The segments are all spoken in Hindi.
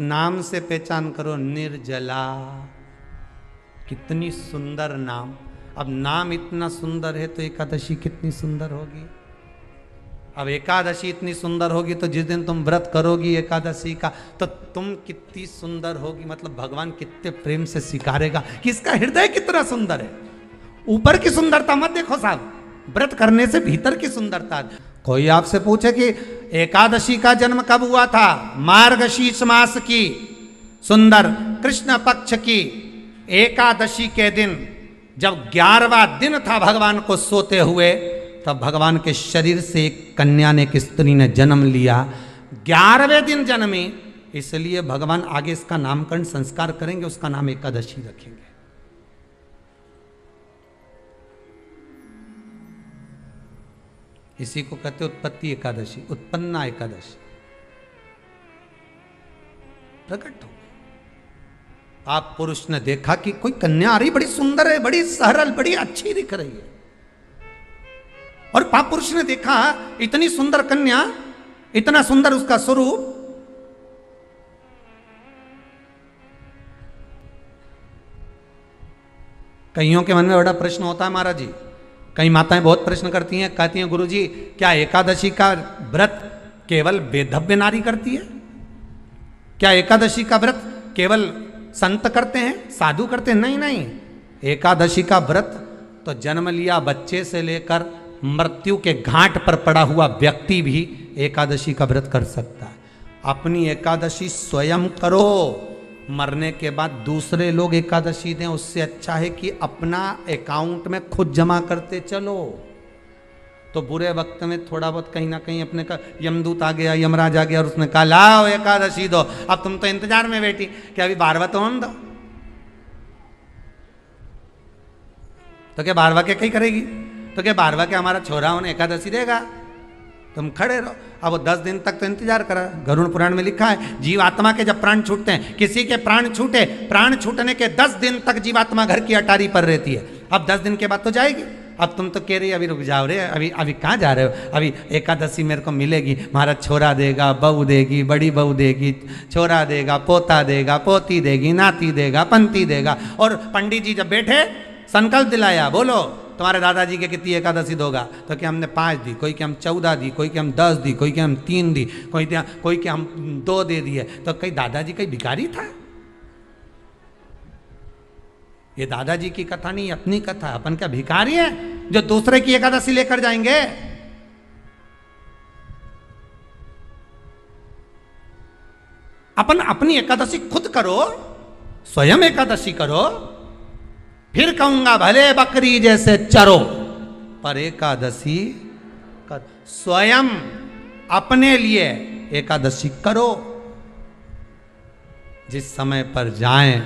नाम से पहचान करो, निर्जला। कितनी सुंदर नाम। अब नाम इतना सुंदर है तो एकादशी कितनी सुंदर होगी। अब एकादशी इतनी सुंदर होगी तो जिस दिन तुम व्रत करोगी एकादशी का तो तुम कितनी सुंदर होगी। मतलब भगवान कितने प्रेम से स्वीकारेगा कि इसका हृदय कितना सुंदर है। ऊपर की सुंदरता मत देखो साहब, व्रत करने से भीतर की सुंदरता। कोई आपसे पूछे कि एकादशी का जन्म कब हुआ था, मार्गशीर्ष मास की सुंदर कृष्ण पक्ष की एकादशी के दिन, जब 11वां दिन था भगवान को सोते हुए, तब भगवान के शरीर से एक कन्या ने, एक स्त्री ने जन्म लिया। 11वें दिन जन्मी, इसलिए भगवान आगे इसका नामकरण संस्कार करेंगे, उसका नाम एकादशी रखेंगे। इसी को कहते उत्पत्ति एकादशी, उत्पन्ना एकादशी। प्रकट हो आप पुरुष ने देखा कि कोई कन्या आ रही, बड़ी सुंदर है, बड़ी सरल, बड़ी अच्छी दिख रही है। और पाप पुरुष ने देखा इतनी सुंदर कन्या, इतना सुंदर उसका स्वरूप। कईयों के मन में बड़ा प्रश्न होता है महाराज जी, कई माताएं बहुत प्रश्न करती हैं, कहती हैं गुरुजी क्या एकादशी का व्रत केवल वेदव्य नारी करती है? क्या एकादशी का व्रत केवल संत करते हैं, साधु करते हैं? नहीं नहीं, एकादशी का व्रत तो जन्म लिया बच्चे से लेकर मृत्यु के घाट पर पड़ा हुआ व्यक्ति भी एकादशी का व्रत कर सकता है। अपनी एकादशी स्वयं करो, मरने के बाद दूसरे लोग एकादशी दें, उससे अच्छा है कि अपना अकाउंट में खुद जमा करते चलो। तो बुरे वक्त में थोड़ा बहुत कहीं ना कहीं अपने का यमदूत आ गया, यमराज आ गया और उसने कहा लाओ एकादशी दो। अब तुम तो इंतजार में बैठी कि अभी 12वां तो होने दो, तो क्या 12वां के कहीं करेगी? तो क्या 12वां के हमारा छोरा उन्हें एकादशी देगा? तुम खड़े रहो। अब वो 10 दिन तक तो इंतजार करा। गरुड़ पुराण में लिखा है जीवात्मा के जब प्राण छूटते हैं, किसी के प्राण छूटे, प्राण छूटने के 10 दिन तक जीवात्मा घर की अटारी पर रहती है। अब 10 दिन के बाद तो जाएगी। अब तुम तो कह रही अभी रुक जाओ रे, अभी कहाँ जा रहे हो? अभी एकादशी मेरे को मिलेगी, हमारा छोरा देगा, बहू देगी, बड़ी बहू देगी, छोरा देगा, पोता देगा, पोती देगी, नाती देगा, पंती देगा। और पंडित जी जब बैठे संकल्प दिलाया, बोलो तुम्हारे दादाजी के कितनी एकादशी दोगा? तो क्या हमने 5 दी, कोई के हम 14 दी, कोई के हम 10 दी, कोई के हम 3 दी, कोई के हम 2 दे दिए। तो कहीं दादाजी कहीं भिखारी था? ये दादाजी की कथा नहीं, अपनी कथा। अपन क्या भिखारी है जो दूसरे की एकादशी लेकर जाएंगे? अपन अपनी एकादशी खुद करो, स्वयं एकादशी करो, फिर कहूंगा भले बकरी जैसे चरो, पर एकादशी कर। स्वयं अपने लिए एकादशी करो। जिस समय पर जाएं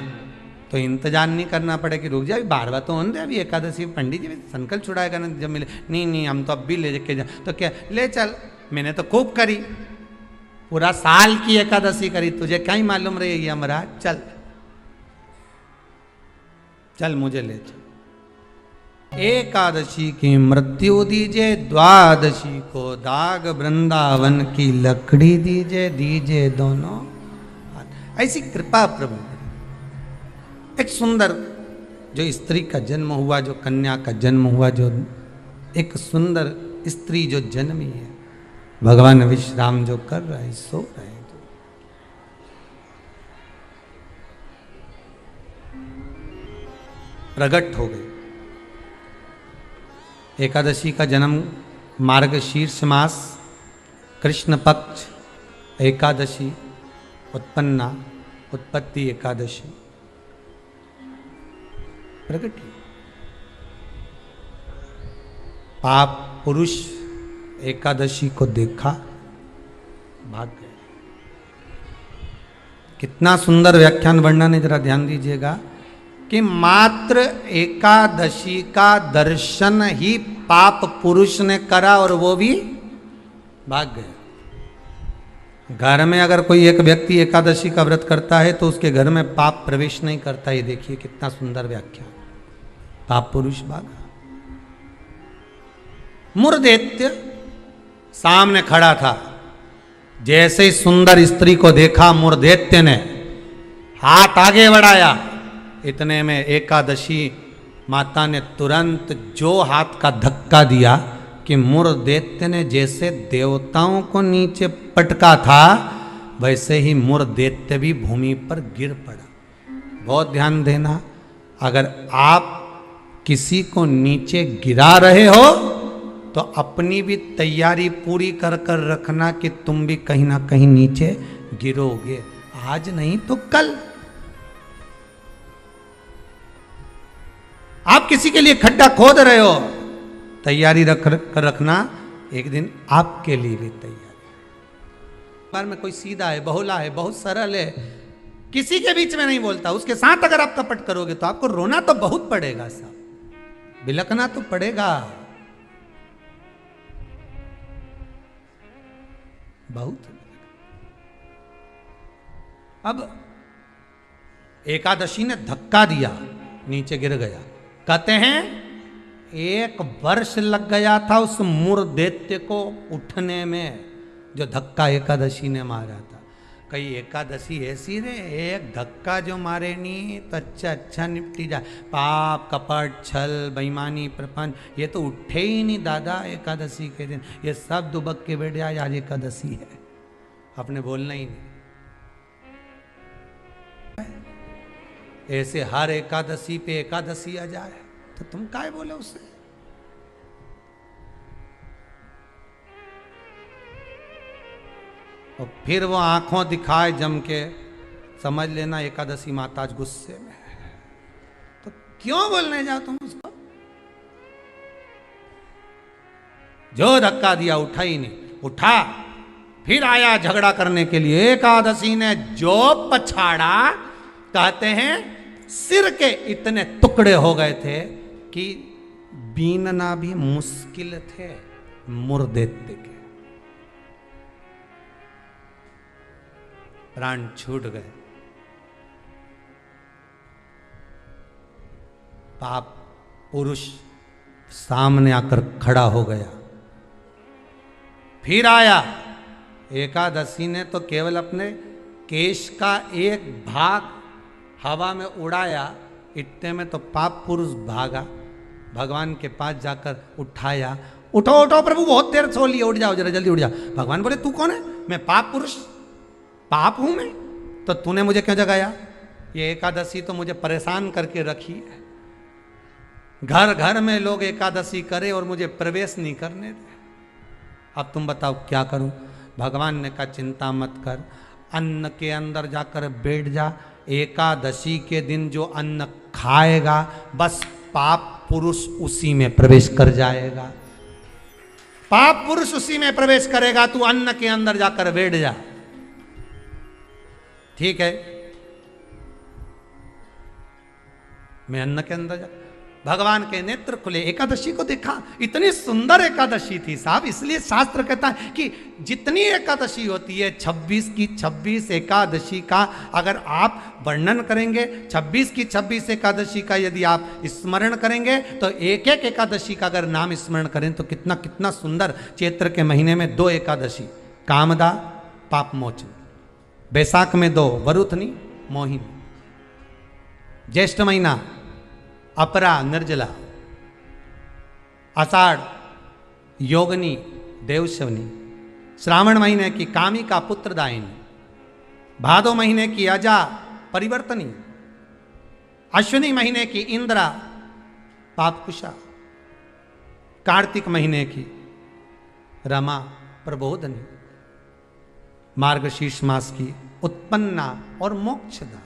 तो इंतजार नहीं करना पड़े कि रुक जाए, अभी 12वां तो होने दे, अभी एकादशी पंडित जी संकल्प छुड़ाएगा ना जब मिले। नहीं हम तो अब भी ले के जा। तो क्या ले चल, मैंने तो खूब करी, पूरा साल की एकादशी करी, तुझे क्या ही मालूम रहेगी हमारा? चल चल मुझे ले चल। एकादशी की मृत्यु दीजे, द्वादशी को दाग वृंदावन की लकड़ी दीजे दोनों। ऐसी कृपा प्रभु। एक सुंदर जो स्त्री का जन्म हुआ, जो कन्या का जन्म हुआ, जो एक सुंदर स्त्री जो जन्मी है, भगवान विश्राम जो कर रहा है, सो रहे हैं, प्रकट हो गए। एकादशी का जन्म मार्गशीर्ष मास कृष्ण पक्ष एकादशी, उत्पन्ना, उत्पत्ति एकादशी प्रकट। पाप पुरुष एकादशी को देखा, भाग गए। कितना सुंदर व्याख्यान वर्णन है, जरा ध्यान दीजिएगा कि मात्र एकादशी का दर्शन ही पाप पुरुष ने करा और वो भी भाग गया। घर में अगर कोई एक व्यक्ति एकादशी का व्रत करता है तो उसके घर में पाप प्रवेश नहीं करता। ये देखिए कितना सुंदर व्याख्या। पाप पुरुष भागा। मूर्दैत्य सामने खड़ा था, जैसे ही सुंदर स्त्री को देखा मुरदैत्य ने हाथ आगे बढ़ाया, इतने में एकादशी माता ने तुरंत जो हाथ का धक्का दिया कि मुरदैत्य ने जैसे देवताओं को नीचे पटका था वैसे ही मुरदैत्य भी भूमि पर गिर पड़ा। बहुत ध्यान देना, अगर आप किसी को नीचे गिरा रहे हो तो अपनी भी तैयारी पूरी कर कर रखना कि तुम भी कहीं ना कहीं नीचे गिरोगे, आज नहीं तो कल। आप किसी के लिए खड्डा खोद रहे हो, तैयारी रख कर रखना, एक दिन आपके लिए भी तैयारी। बार में कोई सीधा है, बहुला है, बहुत सरल है, किसी के बीच में नहीं बोलता, उसके साथ अगर आप कपट करोगे तो आपको रोना तो बहुत पड़ेगा साहब, बिलकना तो पड़ेगा बहुत। अब एकादशी ने धक्का दिया, नीचे गिर गया। कहते हैं 1 वर्ष लग गया था उस मुरदैत्य को उठने में, जो धक्का एकादशी ने मारा था। कई एकादशी ऐसी रे, एक धक्का जो मारे नहीं तो अच्छा निपटी जाए। पाप कपट छल बेईमानी प्रपंच ये तो उठे ही नहीं दादा एकादशी के दिन, ये सब दुबक के बैठ जाए, आज एकादशी है, आपने बोलना ही नहीं। ऐसे हर एकादशी पे एकादशी आ जाए तो तुम काय बोले उससे। और फिर वो आंखों दिखाए जम के, समझ लेना एकादशी माता आज गुस्से में है। तो क्यों बोलने जाओ तुम उसको? जो धक्का दिया उठा ही नहीं, उठा फिर आया झगड़ा करने के लिए। एकादशी ने जो पछाड़ा, कहते हैं सिर के इतने टुकड़े हो गए थे कि बीनना भी मुश्किल थे मुरदैत्य के, प्राण छूट गए। पाप पुरुष सामने आकर खड़ा हो गया। फिर आया, एकादशी ने तो केवल अपने केश का एक भाग हवा में उड़ाया, इतने में तो पाप पुरुष भागा, भगवान के पास जाकर उठाया। उठो उठो प्रभु, बहुत देर सो लिए, उठ जाओ जरा जल्दी उठ जाओ। भगवान बोले तू कौन है? मैं पाप पुरुष, पाप हूं मैं, तो तूने मुझे क्यों जगाया? ये एकादशी तो मुझे परेशान करके रखी है, घर घर में लोग एकादशी करे और मुझे प्रवेश नहीं करने दे। अब तुम बताओ क्या करूं? भगवान ने कहा चिंता मत कर, अन्न के अंदर जाकर बैठ जा। एकादशी के दिन जो अन्न खाएगा बस पाप पुरुष उसी में प्रवेश कर जाएगा, पाप पुरुष उसी में प्रवेश करेगा। तू अन्न के अंदर जाकर बैठ जा, ठीक है? मैं अन्न के अंदर जा। भगवान के नेत्र खुले, एकादशी को देखा, इतनी सुंदर एकादशी थी साहब। इसलिए शास्त्र कहता है कि जितनी एकादशी होती है 26 की 26 एकादशी का अगर आप वर्णन करेंगे, 26 की 26 एकादशी का यदि आप स्मरण करेंगे तो एक एक एकादशी का अगर नाम स्मरण करें तो कितना कितना सुंदर। चैत्र के महीने में 2 एकादशी, कामदा पाप मोचन, बैसाख में 2 वरुथनी मोहिनी, ज्येष्ठ महीना अपरा निर्जला, आषाढ़ योगनी देवशवनी, श्रावण महीने की कामिका पुत्रदायिनी, भादो महीने की अजा परिवर्तनी, अश्विनी महीने की इंद्रा पापकुशा, कार्तिक महीने की रमा प्रबोधनी, मार्गशीर्ष मास की उत्पन्ना और मोक्षदा,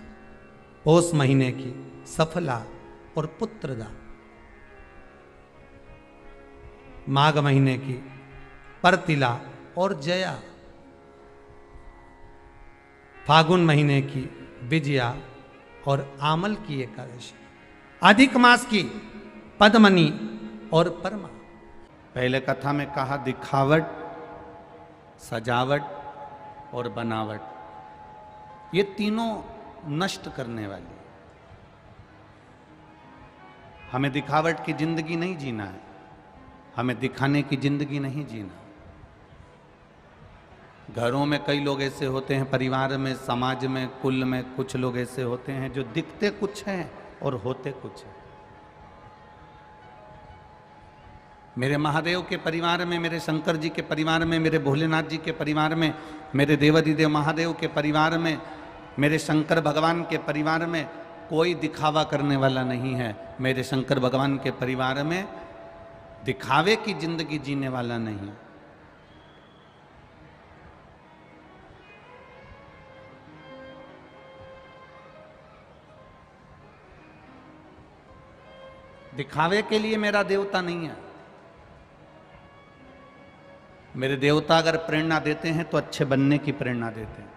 पौष महीने की सफला और पुत्रदा, माघ महीने की परतिला और जया, फागुन महीने की विजया और आमल की एकादशी, अधिक मास की पद्मनी और परमा। पहले कथा में कहा दिखावट, सजावट और बनावट, ये तीनों नष्ट करने वाली। हमें दिखावट की जिंदगी नहीं जीना है, हमें दिखाने की जिंदगी नहीं जीना। घरों में कई लोग ऐसे होते हैं, परिवार में, समाज में, कुल में कुछ लोग ऐसे होते हैं जो दिखते कुछ हैं और होते कुछ हैं। मेरे महादेव के परिवार में, मेरे शंकर जी के परिवार में, मेरे भोलेनाथ जी के परिवार में, मेरे देवाधिदेव महादेव के परिवार में, मेरे शंकर भगवान के परिवार में कोई दिखावा करने वाला नहीं है। मेरे शंकर भगवान के परिवार में दिखावे की जिंदगी जीने वाला नहीं। दिखावे के लिए मेरा देवता नहीं है। मेरे देवता अगर प्रेरणा देते हैं तो अच्छे बनने की प्रेरणा देते हैं।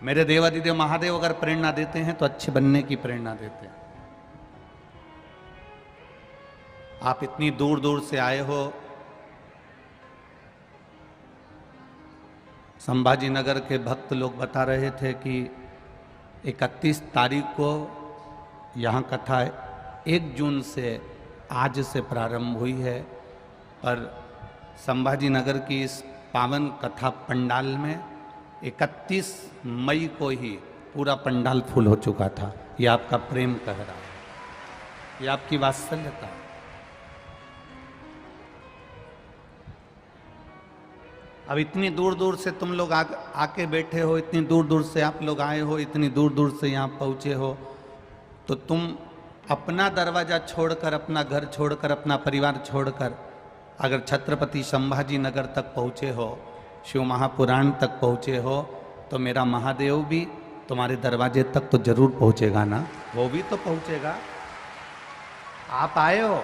मेरे देवाधिदेव महादेव अगर प्रेरणा देते हैं तो अच्छे बनने की प्रेरणा देते हैं। आप इतनी दूर दूर से आए हो, संभाजी नगर के भक्त लोग बता रहे थे कि 31 तारीख को यहाँ कथा 1 जून से आज से प्रारंभ हुई है, पर संभाजी नगर की इस पावन कथा पंडाल में 31 मई को ही पूरा पंडाल फुल हो चुका था। ये आपका प्रेम कह रहा है, ये आपकी वात्सल्यता है। अब इतनी दूर दूर से तुम लोग आके बैठे हो, इतनी दूर दूर से आप लोग आए हो, इतनी दूर दूर से यहाँ पहुँचे हो, तो तुम अपना दरवाज़ा छोड़कर, अपना घर छोड़कर, अपना परिवार छोड़कर अगर छत्रपति संभाजी नगर तक पहुँचे हो, शिव महापुराण तक पहुँचे हो, तो मेरा महादेव भी तुम्हारे दरवाजे तक तो जरूर पहुँचेगा ना। वो भी तो पहुँचेगा। आप आए हो,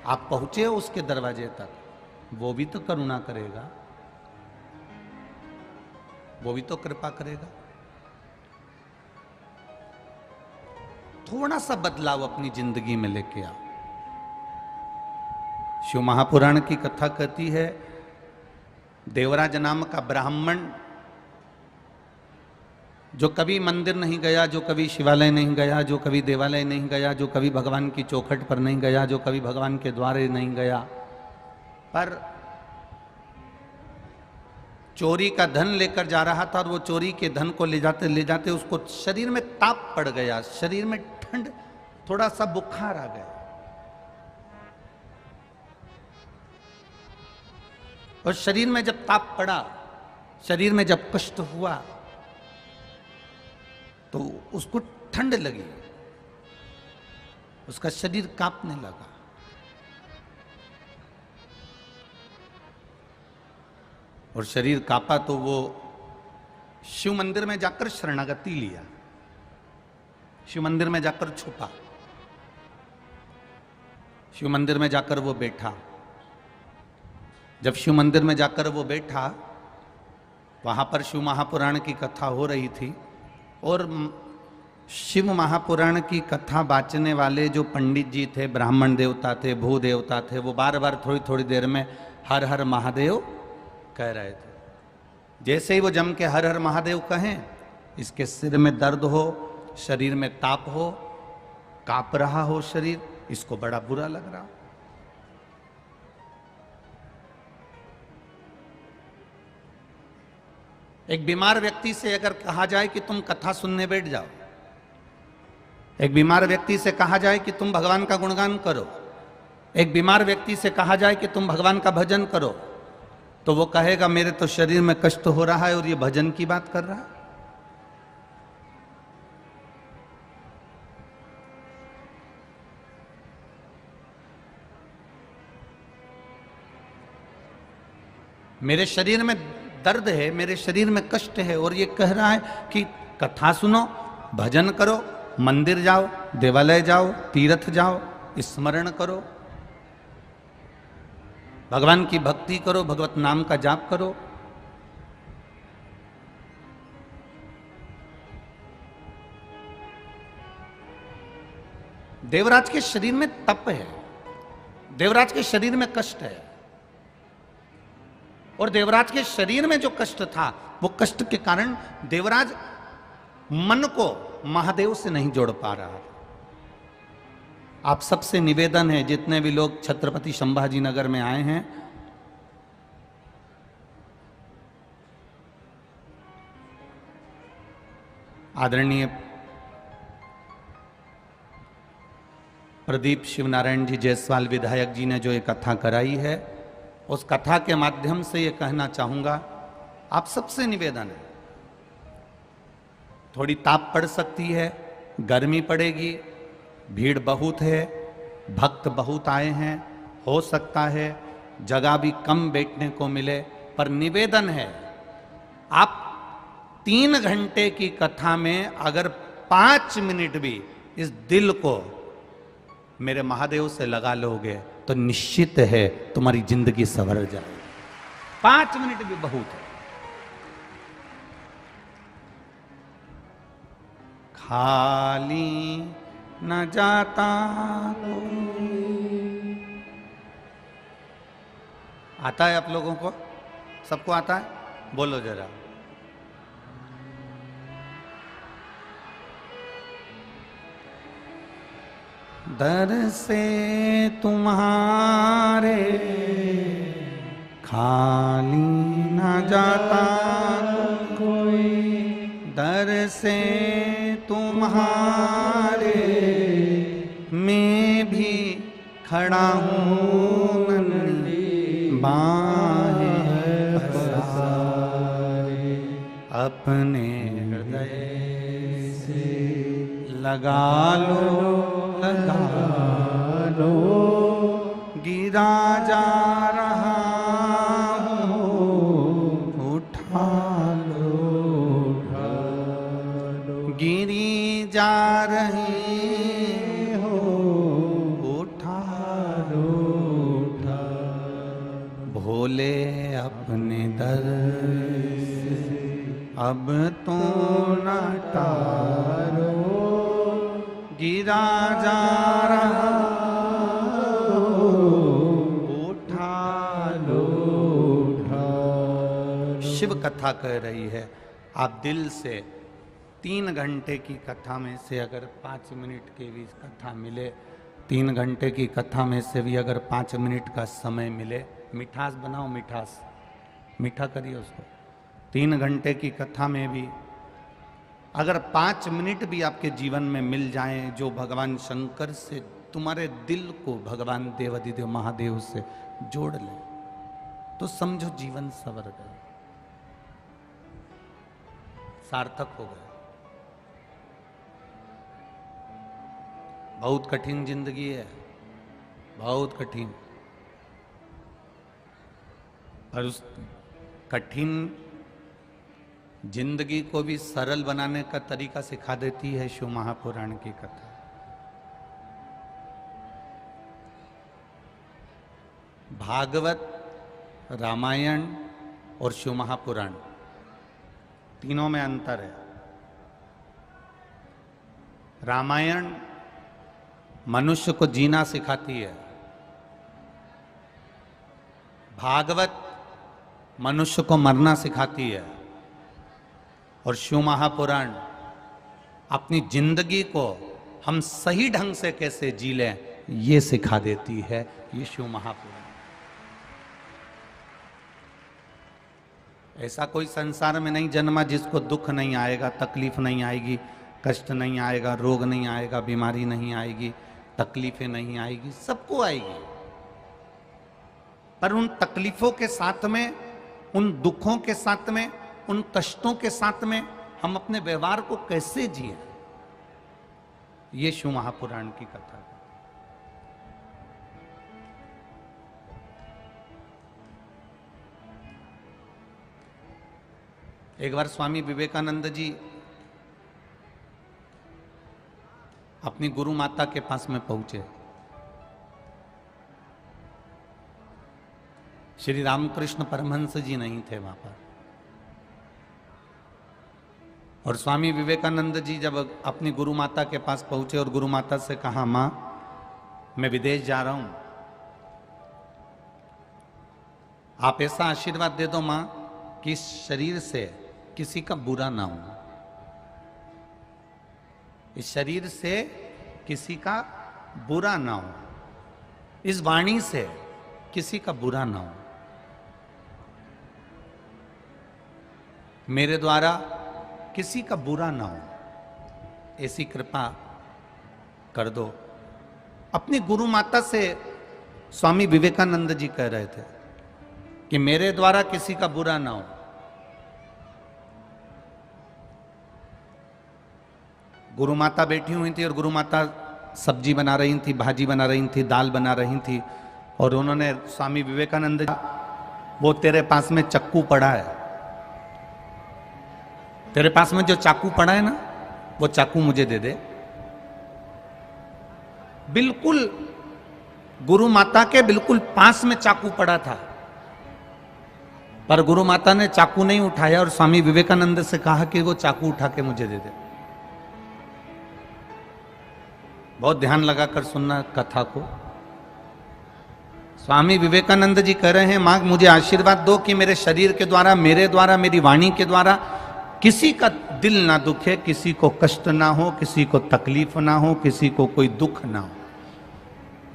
आप पहुँचे हो उसके दरवाजे तक, वो भी तो करुणा करेगा, वो भी तो कृपा करेगा। थोड़ा सा बदलाव अपनी जिंदगी में लेके आओ। शिव महापुराण की कथा कहती है, देवराज नाम का ब्राह्मण जो कभी मंदिर नहीं गया, जो कभी शिवालय नहीं गया, जो कभी देवालय नहीं गया, जो कभी भगवान की चौखट पर नहीं गया, जो कभी भगवान के द्वारे नहीं गया, पर चोरी का धन लेकर जा रहा था और वो चोरी के धन को ले जाते उसको शरीर में ताप पड़ गया, शरीर में ठंड, थोड़ा सा बुखार आ गया। और शरीर में जब ताप पड़ा, शरीर में जब कष्ट हुआ, तो उसको ठंड लगी, उसका शरीर कांपने लगा। और शरीर कांपा तो वो शिव मंदिर में जाकर शरणागति लिया, शिव मंदिर में जाकर छुपा, शिव मंदिर में जाकर वो बैठा। जब शिव मंदिर में जाकर वो बैठा, वहाँ पर शिव महापुराण की कथा हो रही थी, और शिव महापुराण की कथा बाँचने वाले जो पंडित जी थे, ब्राह्मण देवता थे, भू देवता थे, वो बार बार थोड़ी थोड़ी देर में हर हर महादेव कह रहे थे। जैसे ही वो जम के हर हर महादेव कहें, इसके सिर में दर्द हो, शरीर में ताप हो, कांप रहा हो शरीर, इसको बड़ा बुरा लग रहा। एक बीमार व्यक्ति से अगर कहा जाए कि तुम कथा सुनने बैठ जाओ, एक बीमार व्यक्ति से कहा जाए कि तुम भगवान का गुणगान करो, एक बीमार व्यक्ति से कहा जाए कि तुम भगवान का भजन करो, तो वो कहेगा मेरे तो शरीर में कष्ट हो रहा है और ये भजन की बात कर रहा है। मेरे शरीर में दर्द है, मेरे शरीर में कष्ट है, और ये कह रहा है कि कथा सुनो, भजन करो, मंदिर जाओ, देवालय जाओ, तीर्थ जाओ, स्मरण करो, भगवान की भक्ति करो, भगवत नाम का जाप करो। देवराज के शरीर में तप है, देवराज के शरीर में कष्ट है, और देवराज के शरीर में जो कष्ट था, वो कष्ट के कारण देवराज मन को महादेव से नहीं जोड़ पा रहा। आप सबसे निवेदन है, जितने भी लोग छत्रपति संभाजी नगर में आए हैं, आदरणीय प्रदीप शिवनारायण जी जायसवाल विधायक जी ने जो ये कथा कराई है, उस कथा के माध्यम से ये कहना चाहूंगा, आप सबसे निवेदन है, थोड़ी ताप पड़ सकती है, गर्मी पड़ेगी, भीड़ बहुत है, भक्त बहुत आए हैं, हो सकता है जगह भी कम बैठने को मिले, पर निवेदन है आप 3 घंटे की कथा में अगर 5 मिनट भी इस दिल को मेरे महादेव से लगा लोगे तो निश्चित है तुम्हारी जिंदगी संवर जाएगी। 5 मिनट भी बहुत है। खाली न जाता आता है आप लोगों को? सबको आता है? बोलो जरा। दर से तुम्हारे खाली न जाता कोई, दर से तुम्हारे मैं भी खड़ा हूँ, नन्ही बाहें पसारे, अपने हृदय से लगा लो, लगा लो, गिरा जा रहा हूँ, उठा लो, उठा लो, गिरी जा रही हो, उठा लो, उठा लो, भोले अपने दर से अब तो न टारो, गिरा जा रहा उठा लो, उठा लो। शिव कथा कह रही है, आप दिल से 3 घंटे की कथा में से अगर 5 मिनट की भी कथा मिले, 3 घंटे की कथा में से भी अगर 5 मिनट का समय मिले, मिठास बनाओ, मिठास मीठा करिए उसको। 3 घंटे की कथा में भी अगर 5 मिनट भी आपके जीवन में मिल जाएं, जो भगवान शंकर से तुम्हारे दिल को भगवान देवाधिदेव महादेव से जोड़ ले, तो समझो जीवन संवर गया, सार्थक हो गया। बहुत कठिन जिंदगी है, बहुत कठिन, और उस कठिन जिंदगी को भी सरल बनाने का तरीका सिखा देती है शिव महापुराण की कथा। भागवत, रामायण और शिव महापुराण तीनों में अंतर है। रामायण मनुष्य को जीना सिखाती है, भागवत मनुष्य को मरना सिखाती है, और शिव महापुराण अपनी जिंदगी को हम सही ढंग से कैसे जी लें ये सिखा देती है ये शिव महापुराण। ऐसा कोई संसार में नहीं जन्मा जिसको दुख नहीं आएगा, तकलीफ नहीं आएगी, कष्ट नहीं आएगा, रोग नहीं आएगा, बीमारी नहीं आएगी, तकलीफें नहीं आएगी, सबको आएगी। पर उन तकलीफों के साथ में, उन दुखों के साथ में, उन कष्टों के साथ में हम अपने व्यवहार को कैसे जिए, ये शिव महापुराण की कथा है। एक बार स्वामी विवेकानंद जी अपनी गुरु माता के पास में पहुंचे। श्री रामकृष्ण परमहंस जी नहीं थे वहां पर, और स्वामी विवेकानंद जी जब अपनी गुरु माता के पास पहुंचे और गुरु माता से कहा, मां मैं विदेश जा रहा हूं, आप ऐसा आशीर्वाद दे दो मां कि इस शरीर से किसी का बुरा ना हो, इस शरीर से किसी का बुरा ना हो, इस वाणी से किसी का बुरा ना हो, मेरे द्वारा किसी का बुरा ना हो। ऐसी कृपा कर दो। अपनी गुरु माता से स्वामी विवेकानंद जी कह रहे थे कि मेरे द्वारा किसी का बुरा ना हो। गुरु माता बैठी हुई थी और गुरु माता सब्जी बना रही थी, भाजी बना रही थी, दाल बना रही थी, और उन्होंने स्वामी विवेकानंद जी, वो तेरे पास में चक्कू पड़ा है, तेरे पास में जो चाकू पड़ा है ना, वो चाकू मुझे दे दे। बिल्कुल गुरु माता के बिल्कुल पास में चाकू पड़ा था, पर गुरु माता ने चाकू नहीं उठाया और स्वामी विवेकानंद से कहा कि वो चाकू उठा के मुझे दे दे। बहुत ध्यान लगाकर सुनना कथा को। स्वामी विवेकानंद जी कह रहे हैं, मां मुझे आशीर्वाद दो कि मेरे शरीर के द्वारा, मेरे द्वारा, मेरी वाणी के द्वारा किसी का दिल ना दुखे, किसी को कष्ट ना हो, किसी को तकलीफ ना हो, किसी को कोई दुख ना हो।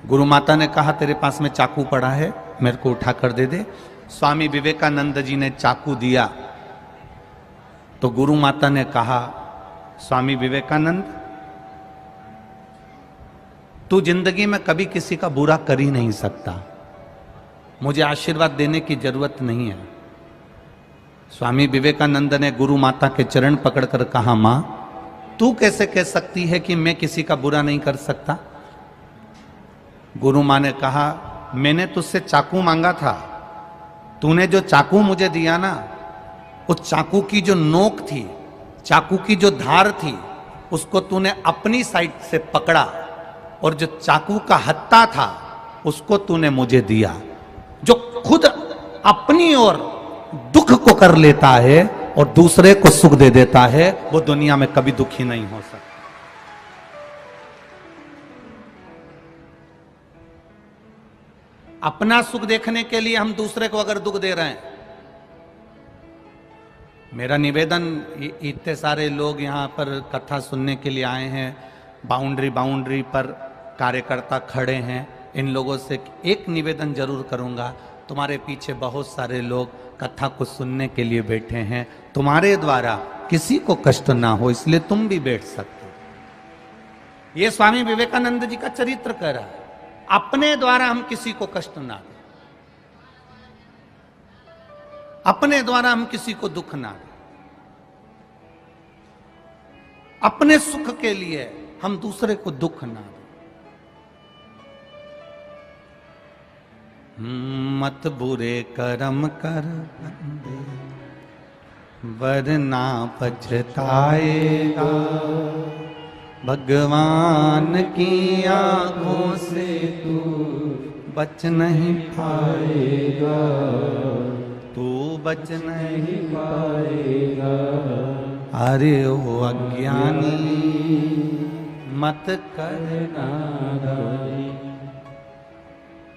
गुरु माता ने कहा तेरे पास में चाकू पड़ा है, मेरे को उठा कर दे दे। स्वामी विवेकानंद जी ने चाकू दिया तो गुरु माता ने कहा, स्वामी विवेकानंद तू जिंदगी में कभी किसी का बुरा कर ही नहीं सकता, मुझे आशीर्वाद देने की जरूरत नहीं है। स्वामी विवेकानंद ने गुरु माता के चरण पकड़कर कहा, मां तू कैसे कह सकती है कि मैं किसी का बुरा नहीं कर सकता। गुरु मां ने कहा, मैंने तुझसे चाकू मांगा था, तूने जो चाकू मुझे दिया ना, उस चाकू की जो नोक थी, चाकू की जो धार थी, उसको तूने अपनी साइड से पकड़ा और जो चाकू का हत्था था उसको तूने मुझे दिया। जो खुद अपनी ओर दुख को कर लेता है और दूसरे को सुख दे देता है, वो दुनिया में कभी दुखी नहीं हो सकता। अपना सुख देखने के लिए हम दूसरे को अगर दुख दे रहे हैं, मेरा निवेदन, इतने सारे लोग यहां पर कथा सुनने के लिए आए हैं, बाउंड्री पर कार्यकर्ता खड़े हैं, इन लोगों से एक निवेदन जरूर करूंगा, तुम्हारे पीछे बहुत सारे लोग कथा को सुनने के लिए बैठे हैं, तुम्हारे द्वारा किसी को कष्ट ना हो इसलिए तुम भी बैठ सकते हो। ये स्वामी विवेकानंद जी का चरित्र कह रहा है, अपने द्वारा हम किसी को कष्ट ना दें, अपने द्वारा हम किसी को दुख ना दें, अपने सुख के लिए हम दूसरे को दुख ना दें। मत बुरे कर्म कर बंदे, वरना पछताएगा, भगवान की आंखों से तू बच नहीं पाएगा, तू बच नहीं पाएगा। अरे ओ अज्ञानी मत करना,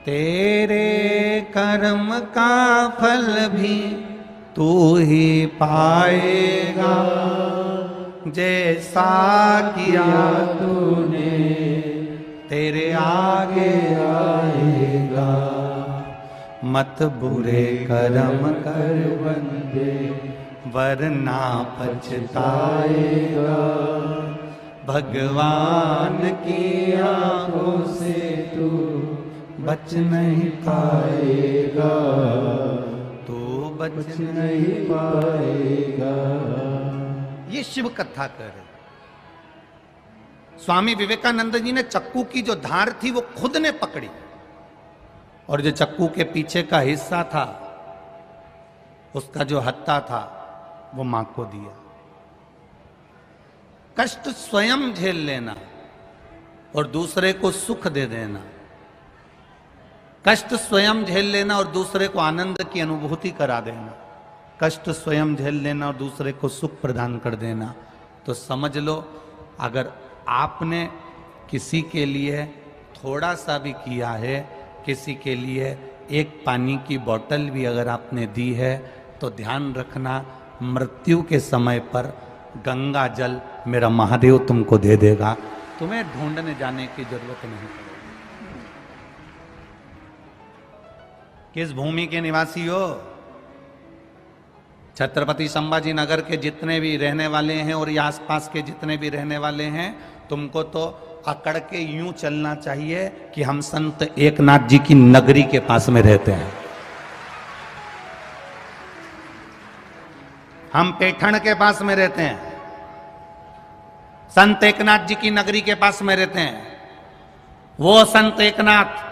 तेरे कर्म का फल भी तू ही पाएगा, जैसा किया तूने तेरे आगे आएगा। मत बुरे कर्म कर बंदे, वरना पछताएगा, भगवान की आंखों से तू बच नहीं पाएगा, तू बच नहीं पाएगा। ये शिव कथा कर रहे। स्वामी विवेकानंद जी ने चक्कू की जो धार थी वो खुद ने पकड़ी और जो चक्कू के पीछे का हिस्सा था, उसका जो हत्था था, वो मां को दिया। कष्ट स्वयं झेल लेना और दूसरे को सुख दे देना, कष्ट स्वयं झेल लेना और दूसरे को आनंद की अनुभूति करा देना, कष्ट स्वयं झेल लेना और दूसरे को सुख प्रदान कर देना। तो समझ लो, अगर आपने किसी के लिए थोड़ा सा भी किया है, किसी के लिए एक पानी की बोतल भी अगर आपने दी है, तो ध्यान रखना, मृत्यु के समय पर गंगा जल मेरा महादेव तुमको दे देगा, तुम्हें ढूंढने जाने की जरूरत नहीं पड़ेगी। किस भूमि के निवासी हो? छत्रपति संभाजी नगर के जितने भी रहने वाले हैं और ये आसपास के जितने भी रहने वाले हैं, तुमको तो अकड़ के यूं चलना चाहिए कि हम संत एकनाथ जी की नगरी के पास में रहते हैं। हम पैठण के पास में रहते हैं, संत एकनाथ जी की नगरी के पास में रहते हैं। वो संत एकनाथ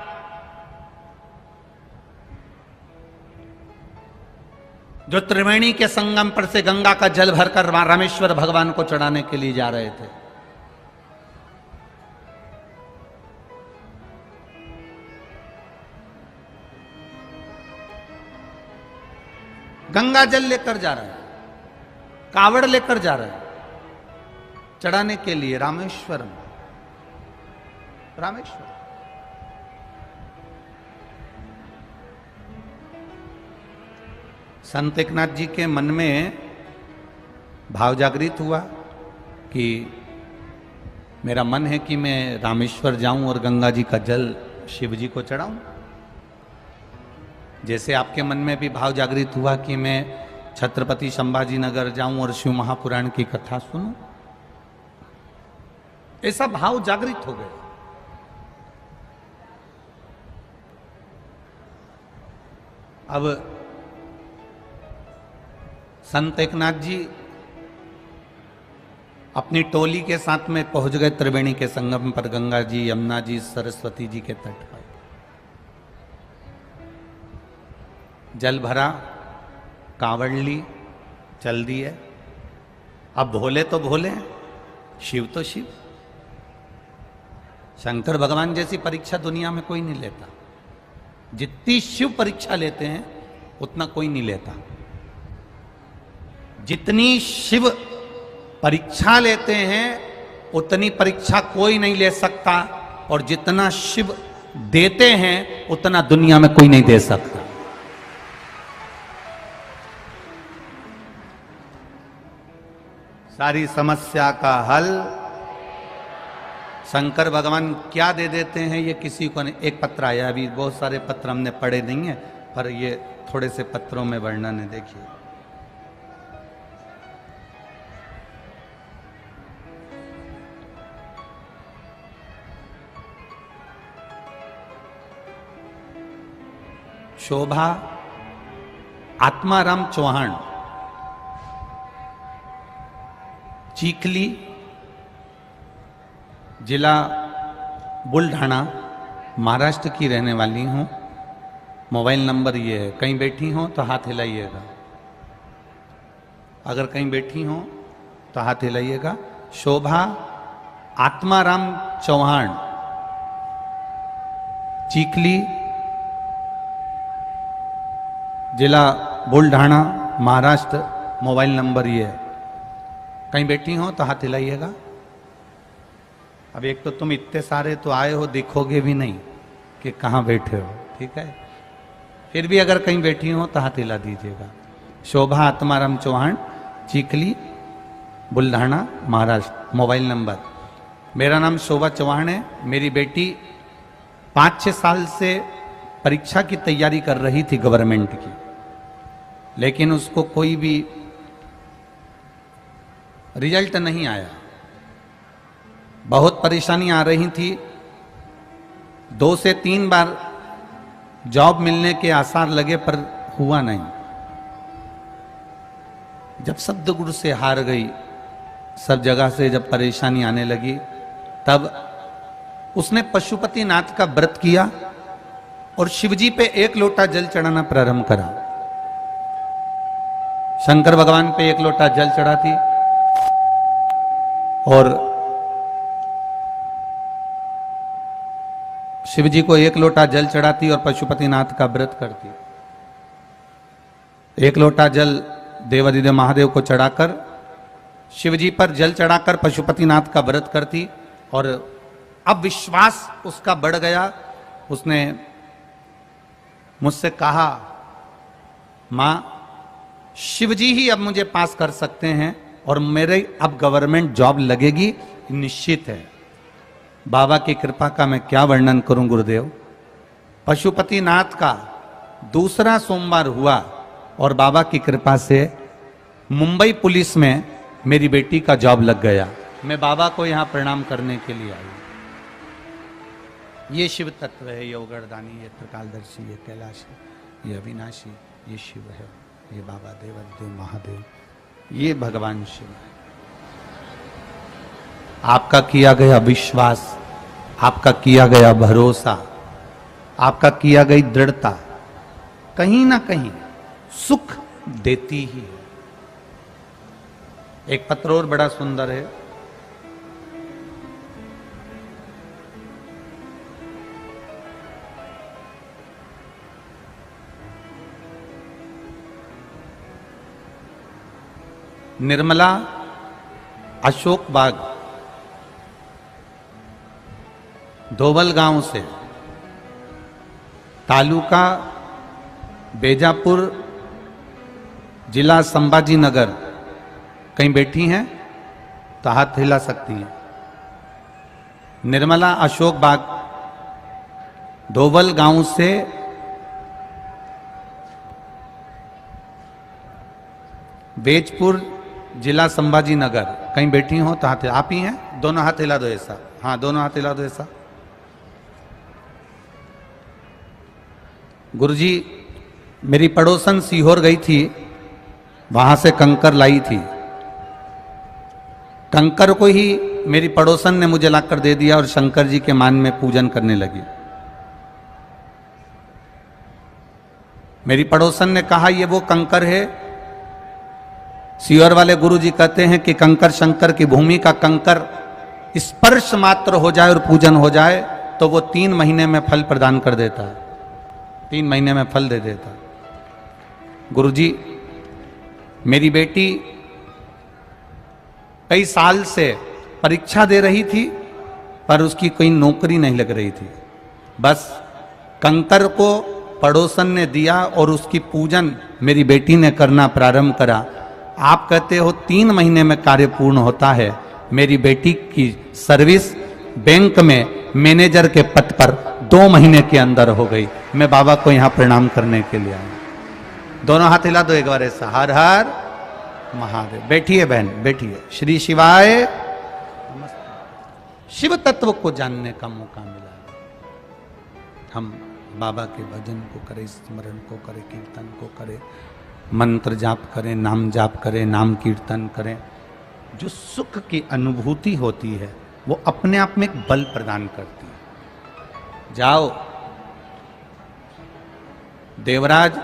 जो त्रिवेणी के संगम पर से गंगा का जल भरकर रामेश्वर भगवान को चढ़ाने के लिए जा रहे थे। गंगा जल लेकर जा रहे हैं, कावड़ लेकर जा रहे हैं चढ़ाने के लिए रामेश्वर में। रामेश्वर संत एकनाथ जी के मन में भाव जागृत हुआ कि मेरा मन है कि मैं रामेश्वर जाऊं और गंगा जी का जल शिव जी को चढ़ाऊं। जैसे आपके मन में भी भाव जागृत हुआ कि मैं छत्रपति संभाजी नगर जाऊं और शिव महापुराण की कथा सुनूं, ऐसा भाव जागृत हो गया। अब संत एकनाथ जी अपनी टोली के साथ में पहुंच गए त्रिवेणी के संगम पर, गंगा जी, यमुना जी, सरस्वती जी के तट पर। जल भरा, कांवड़ ली, चल दिए। अब भोले तो भोले, शिव तो शिव। शंकर भगवान जैसी परीक्षा दुनिया में कोई नहीं लेता। जितनी शिव परीक्षा लेते हैं उतना कोई नहीं लेता। जितनी शिव परीक्षा लेते हैं उतनी परीक्षा कोई नहीं ले सकता, और जितना शिव देते हैं उतना दुनिया में कोई नहीं दे सकता। सारी समस्या का हल शंकर भगवान क्या दे देते हैं ये किसी को नहीं। एक पत्र आया, अभी बहुत सारे पत्र हमने पढ़े नहीं है, पर ये थोड़े से पत्रों में वर्णन है, देखिए। शोभा आत्माराम चौहान, चीखली, जिला बुलढाना, महाराष्ट्र की रहने वाली हूँ। मोबाइल नंबर ये है। कहीं बैठी हो तो हाथ हिलाइएगा, अगर कहीं बैठी हो तो हाथ हिलाइएगा। शोभा आत्माराम चौहान, चीखली, जिला बुलढाना, महाराष्ट्र। मोबाइल नंबर ये है। कहीं बैठी हो तो हाथ हिलाइएगा। अब एक तो तुम इतने सारे तो आए हो, दिखोगे भी नहीं कि कहाँ बैठे हो, ठीक है। फिर भी अगर कहीं बैठी हो तो हाथ हिला दीजिएगा। शोभा आत्माराम चौहान, चीखली, बुलढाना, महाराष्ट्र। Mobile number. मेरा नाम शोभा चौहान है। मेरी बेटी 5-6 साल से परीक्षा की तैयारी कर रही थी गवर्नमेंट की, लेकिन उसको कोई भी रिजल्ट नहीं आया। बहुत परेशानी आ रही थी। 2 से 3 बार जॉब मिलने के आसार लगे पर हुआ नहीं। जब सद्गुरु से हार गई, सब जगह से जब परेशानी आने लगी, तब उसने पशुपतिनाथ का व्रत किया और शिवजी पे 1 लोटा जल चढ़ाना प्रारंभ करा। शंकर भगवान पे 1 लोटा जल चढ़ाती और शिवजी को 1 लोटा जल चढ़ाती और पशुपतिनाथ का व्रत करती। 1 लोटा जल देवादिदेव महादेव को चढ़ाकर, शिवजी पर जल चढ़ाकर पशुपतिनाथ का व्रत करती। और अब विश्वास उसका बढ़ गया। उसने मुझसे कहा, माँ, शिवजी ही अब मुझे पास कर सकते हैं और मेरे अब गवर्नमेंट जॉब लगेगी, निश्चित है। बाबा की कृपा का मैं क्या वर्णन करूं गुरुदेव। पशुपतिनाथ का दूसरा सोमवार हुआ और बाबा की कृपा से मुंबई पुलिस में मेरी बेटी का जॉब लग गया, मैं बाबा को यहां प्रणाम करने के लिए आई। ये शिव तत्व है, ये उगड़दानी, ये त्रिकालदर्शी, ये कैलाशी, ये अविनाशी, ये शिव है, ये बाबा देवदेव महादेव, ये भगवान शिव है। आपका किया गया विश्वास, आपका किया गया भरोसा, आपका किया गई दृढ़ता कहीं ना कहीं सुख देती ही है। एक पत्र और बड़ा सुंदर है, निर्मला अशोक बाग धोबल गांव से, तालुका बेजापुर, जिला संभाजी नगर, कहीं बैठी हैं तो हाथ हिला सकती हैं। निर्मला अशोक बाग धोबल गांव से बेजपुर, जिला संभाजी नगर, कहीं बैठी हो तो हाथ, आप ही हैं, दोनों हाथ हिला दो ऐसा, हाँ दोनों हाथ हिला दो ऐसा। गुरुजी, मेरी पड़ोसन सीहोर गई थी, वहां से कंकर लाई थी, कंकर को ही मेरी पड़ोसन ने मुझे लाकर दे दिया और शंकर जी के मान में पूजन करने लगी। मेरी पड़ोसन ने कहा ये वो कंकर है, सीहोर वाले गुरुजी कहते हैं कि कंकर शंकर की भूमि का कंकर स्पर्श मात्र हो जाए और पूजन हो जाए तो वो 3 महीने में फल प्रदान कर देता है, 3 महीने में फल दे देता है। गुरुजी, मेरी बेटी कई साल से परीक्षा दे रही थी पर उसकी कोई नौकरी नहीं लग रही थी। बस कंकर को पड़ोसन ने दिया और उसकी पूजन मेरी बेटी ने करना प्रारंभ करा। आप कहते हो 3 महीने में कार्य पूर्ण होता है। मेरी बेटी की सर्विस बैंक में मैनेजर के पद पर 2 महीने के अंदर हो गई। मैं बाबा को यहां प्रणाम करने के लिए आया। दोनों हाथ हिला दो एक बार ऐसा, हर हर महादेव। बैठिए बहन, बैठिए। श्री शिवाय नमस्ते। शिव तत्व को जानने का मौका मिला, हम बाबा के भजन को करें, स्मरण को करें, कीर्तन को करें, मंत्र जाप करें, नाम जाप करें, नाम कीर्तन करें। जो सुख की अनुभूति होती है वो अपने आप में एक बल प्रदान करती है। जाओ, देवराज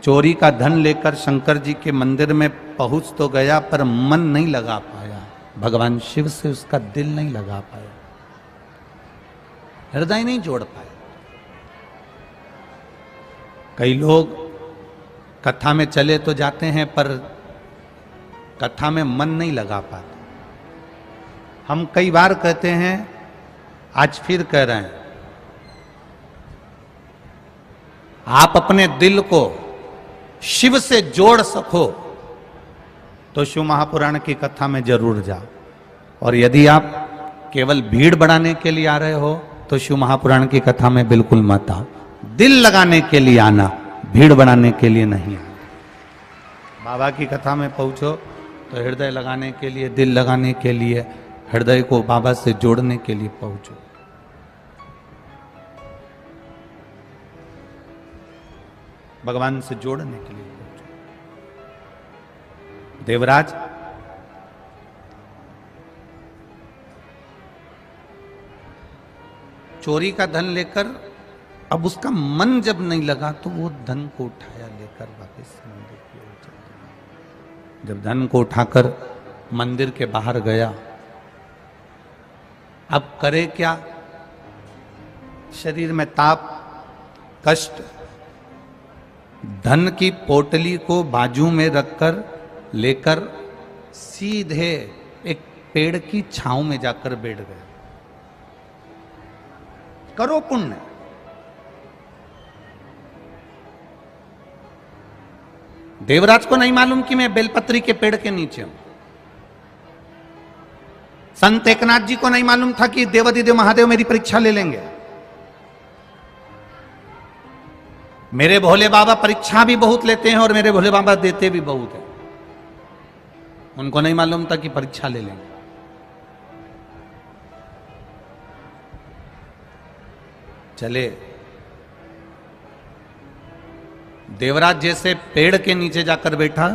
चोरी का धन लेकर शंकर जी के मंदिर में पहुंच तो गया पर मन नहीं लगा पाया, भगवान शिव से उसका दिल नहीं लगा पाया, हृदय नहीं जोड़ पाया। कई लोग कथा में चले तो जाते हैं पर कथा में मन नहीं लगा पाते। हम कई बार कहते हैं, आज फिर कह रहे हैं, आप अपने दिल को शिव से जोड़ सको तो शिव महापुराण की कथा में जरूर जाओ। और यदि आप केवल भीड़ बढ़ाने के लिए आ रहे हो तो शिव महापुराण की कथा में बिल्कुल मत आओ। दिल लगाने के लिए आना, भीड़ बढ़ाने के लिए नहीं आना। बाबा की कथा में पहुंचो तो हृदय लगाने के लिए, दिल लगाने के लिए, हृदय को बाबा से जोड़ने के लिए पहुंचो। भगवान से जोड़ने के लिए पहुंचो। देवराज चोरी का धन लेकर, अब उसका मन जब नहीं लगा तो वो धन को उठाया, लेकर वापस मंदिर की ओर चल दिया। जब धन को उठाकर मंदिर के बाहर गया, अब करे क्या? शरीर में ताप, कष्ट, धन की पोटली को बाजू में रखकर लेकर सीधे एक पेड़ की छांव में जाकर बैठ गया। करो पुण्य। देवराज को नहीं मालूम कि मैं बेलपत्री के पेड़ के नीचे हूं। संत एकनाथ जी को नहीं मालूम था कि देवादिदेव महादेव मेरी परीक्षा ले लेंगे। मेरे भोले बाबा परीक्षा भी बहुत लेते हैं और मेरे भोले बाबा देते भी बहुत है। उनको नहीं मालूम था कि परीक्षा ले लेंगे। चले देवराज जैसे पेड़ के नीचे जाकर बैठा,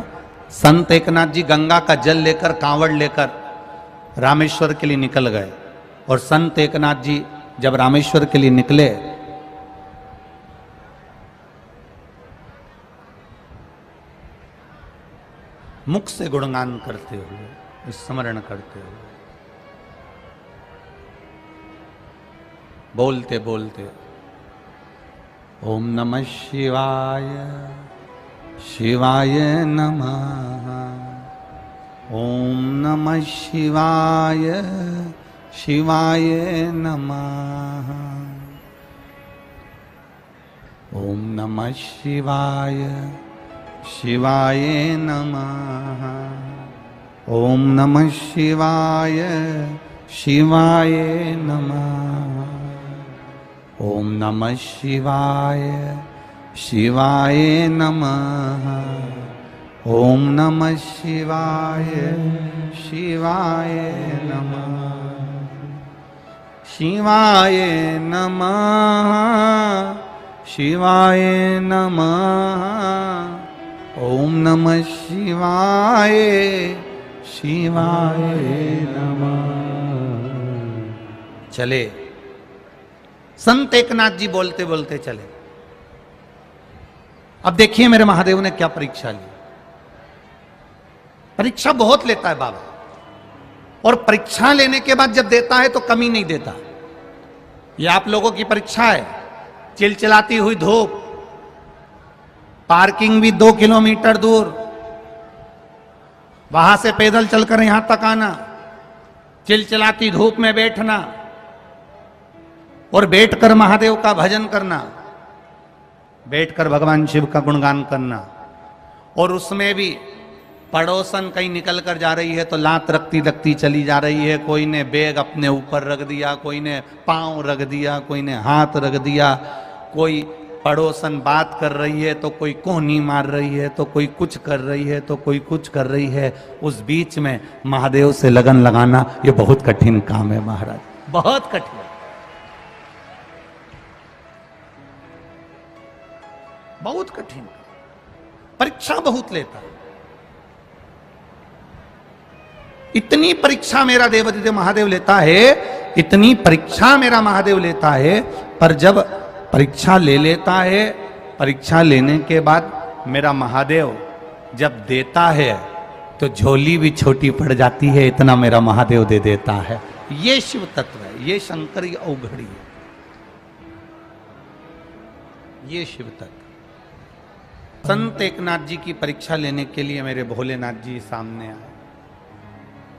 संत एकनाथ जी गंगा का जल लेकर, कांवड़ लेकर रामेश्वर के लिए निकल गए। और संत एकनाथ जी जब रामेश्वर के लिए निकले, मुख से गुणगान करते हुए, स्मरण करते हुए, बोलते बोलते, ओम नमः शिवाय शिवाय नमः, ओम नमः शिवाय शिवाय नमः, ओम नमः शिवाय शिवाय नमः, ओम नमः शिवाय शिवाय नमः, ओम नमः शिवाय शिवाय नमः, ओम नमः शिवाय शिवाय नमः, शिवाय नमः शिवाय नमः, ओम नमः शिवाय शिवाय नमः। चले संत एकनाथ जी बोलते बोलते चले। अब देखिए मेरे महादेव ने क्या परीक्षा ली। परीक्षा बहुत लेता है बाबा, और परीक्षा लेने के बाद जब देता है तो कमी नहीं देता। ये आप लोगों की परीक्षा है। चिलचिलाती हुई धूप, पार्किंग भी 2 किलोमीटर दूर, वहां से पैदल चलकर यहां तक आना, चिलचिलाती धूप में बैठना और बैठकर महादेव का भजन करना, बैठकर भगवान शिव का गुणगान करना। और उसमें भी पड़ोसन कहीं निकल कर जा रही है तो लात रखती रखती चली जा रही है। कोई ने बैग अपने ऊपर रख दिया, कोई ने पांव रख दिया, कोई ने हाथ रख दिया, कोई पड़ोसन बात कर रही है तो कोई कोहनी मार रही है, तो कोई कुछ कर रही है, तो कोई कुछ कर रही है। उस बीच में महादेव से लगन लगाना ये बहुत कठिन काम है महाराज, बहुत कठिन। बहुत कठिन, परीक्षा बहुत लेता है। इतनी परीक्षा मेरा देवादिदेव महादेव लेता है, इतनी परीक्षा मेरा महादेव लेता है। पर जब परीक्षा ले लेता है, परीक्षा लेने के बाद मेरा महादेव जब देता है तो झोली भी छोटी पड़ जाती है, इतना मेरा महादेव दे देता है। ये शिव तत्व है, ये शंकरी अवघड़ी है, ये शिव तत्व। संत एकनाथ जी की परीक्षा लेने के लिए मेरे भोलेनाथ जी सामने आए।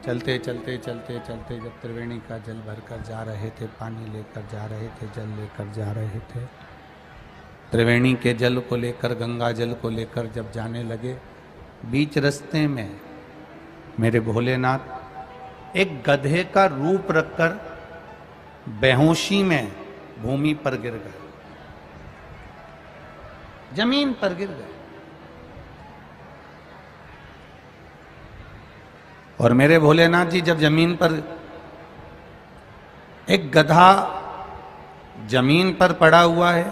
चलते चलते चलते चलते जब त्रिवेणी का जल भरकर जा रहे थे, पानी लेकर जा रहे थे, जल लेकर जा रहे थे, त्रिवेणी के जल को लेकर, गंगा जल को लेकर जब जाने लगे, बीच रास्ते में मेरे भोलेनाथ एक गधे का रूप रखकर बेहोशी में भूमि पर गिर गए, जमीन पर गिर गए। और मेरे भोलेनाथ जी जब जमीन पर, एक गधा जमीन पर पड़ा हुआ है,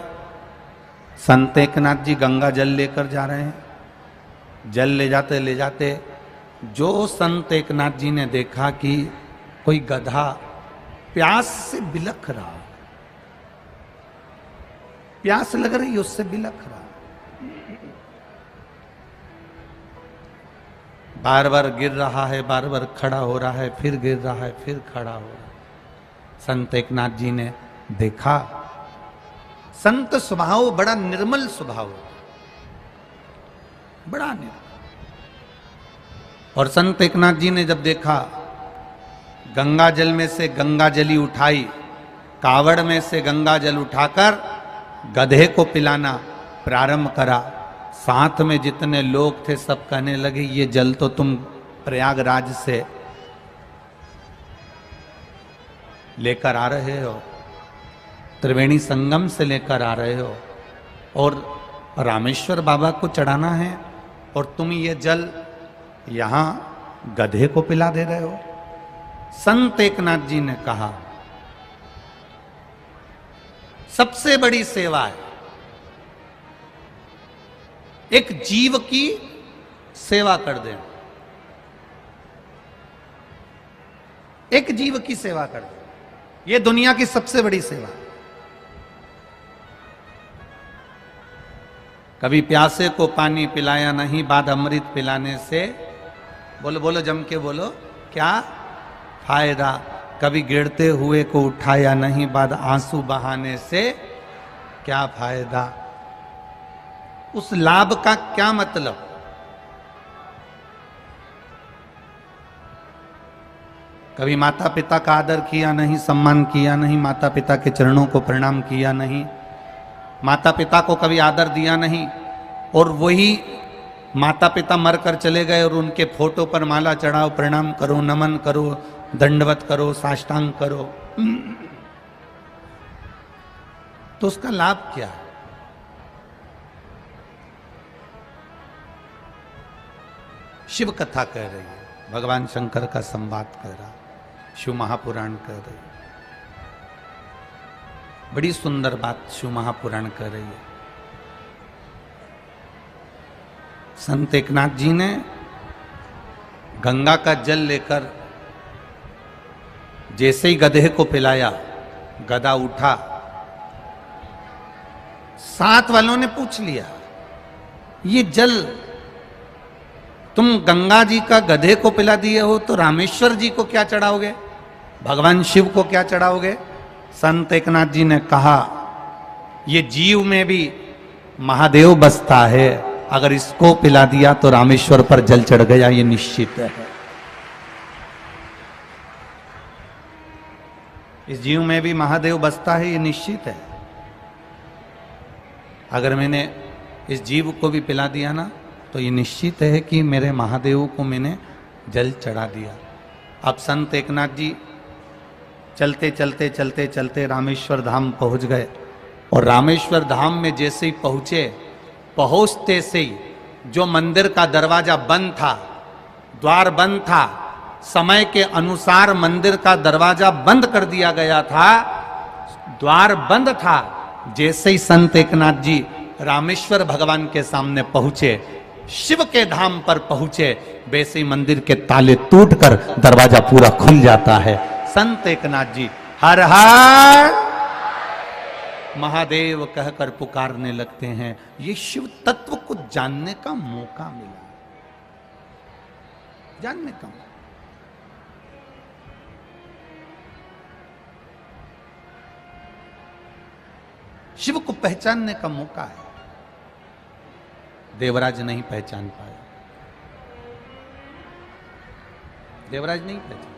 संत एकनाथ जी गंगा जल लेकर जा रहे हैं। जल ले जाते जो संत एकनाथ जी ने देखा कि कोई गधा प्यास से बिलख रहा, प्यास लग रही उससे बिलख रहा, बार बार गिर रहा है, बार बार खड़ा हो रहा है, फिर गिर रहा है, फिर खड़ा हो रहा है। संत एकनाथ जी ने देखा, संत स्वभाव बड़ा निर्मल स्वभाव है, बड़ा निर्मल। और संत एकनाथ जी ने जब देखा, गंगा जल में से गंगा जली उठाई, कावड़ में से गंगा जल उठाकर गधे को पिलाना प्रारंभ करा। साथ में जितने लोग थे सब कहने लगे, ये जल तो तुम प्रयागराज से लेकर आ रहे हो, त्रिवेणी संगम से लेकर आ रहे हो, और रामेश्वर बाबा को चढ़ाना है, और तुम ये जल यहाँ गधे को पिला दे रहे हो। संत एकनाथ जी ने कहा सबसे बड़ी सेवा है एक जीव की सेवा कर दे, एक जीव की सेवा कर दे, यह दुनिया की सबसे बड़ी सेवा। कभी प्यासे को पानी पिलाया नहीं, बाद अमृत पिलाने से, बोलो बोलो जम के बोलो, क्या फायदा। कभी गिरते हुए को उठाया नहीं, बाद आंसू बहाने से क्या फायदा। उस लाभ का क्या मतलब। कभी माता पिता का आदर किया नहीं, सम्मान किया नहीं, माता पिता के चरणों को प्रणाम किया नहीं, माता पिता को कभी आदर दिया नहीं, और वही माता पिता मरकर चले गए और उनके फोटो पर माला चढ़ाओ, प्रणाम करो, नमन करो, दंडवत करो, साष्टांग करो, तो उसका लाभ क्या है। शिव कथा कह रही है, भगवान शंकर का संवाद कह रहा, शिव महापुराण कह रही है। बड़ी सुंदर बात शिव महापुराण कह रही है। संत एकनाथ जी ने गंगा का जल लेकर जैसे ही गधे को पिलाया, गधा उठा। साथ वालों ने पूछ लिया, ये जल तुम गंगा जी का गधे को पिला दिए हो, तो रामेश्वर जी को क्या चढ़ाओगे, भगवान शिव को क्या चढ़ाओगे। संत एकनाथ जी ने कहा, ये जीव में भी महादेव बसता है, अगर इसको पिला दिया तो रामेश्वर पर जल चढ़ गया, ये निश्चित है। इस जीव में भी महादेव बसता है, ये निश्चित है। अगर मैंने इस जीव को भी पिला दिया ना, तो ये निश्चित है कि मेरे महादेव को मैंने जल चढ़ा दिया। अब संत एकनाथ जी चलते चलते चलते चलते रामेश्वर धाम पहुंच गए, और रामेश्वर धाम में जैसे ही पहुंचे, पहुंचते से ही जो मंदिर का दरवाजा बंद था, द्वार बंद था, समय के अनुसार मंदिर का दरवाजा बंद कर दिया गया था, द्वार बंद था। जैसे ही संत एकनाथ जी रामेश्वर भगवान के सामने पहुंचे, शिव के धाम पर पहुंचे, वैसे ही मंदिर के ताले टूटकर दरवाजा पूरा खुल जाता है। संत एकनाथ जी हर हर महादेव कहकर पुकारने लगते हैं। ये शिव तत्व को जानने का मौका मिला, जानने का मौका। शिव को पहचानने का मौका है। देवराज नहीं पहचान पाया, देवराज नहीं पहचान।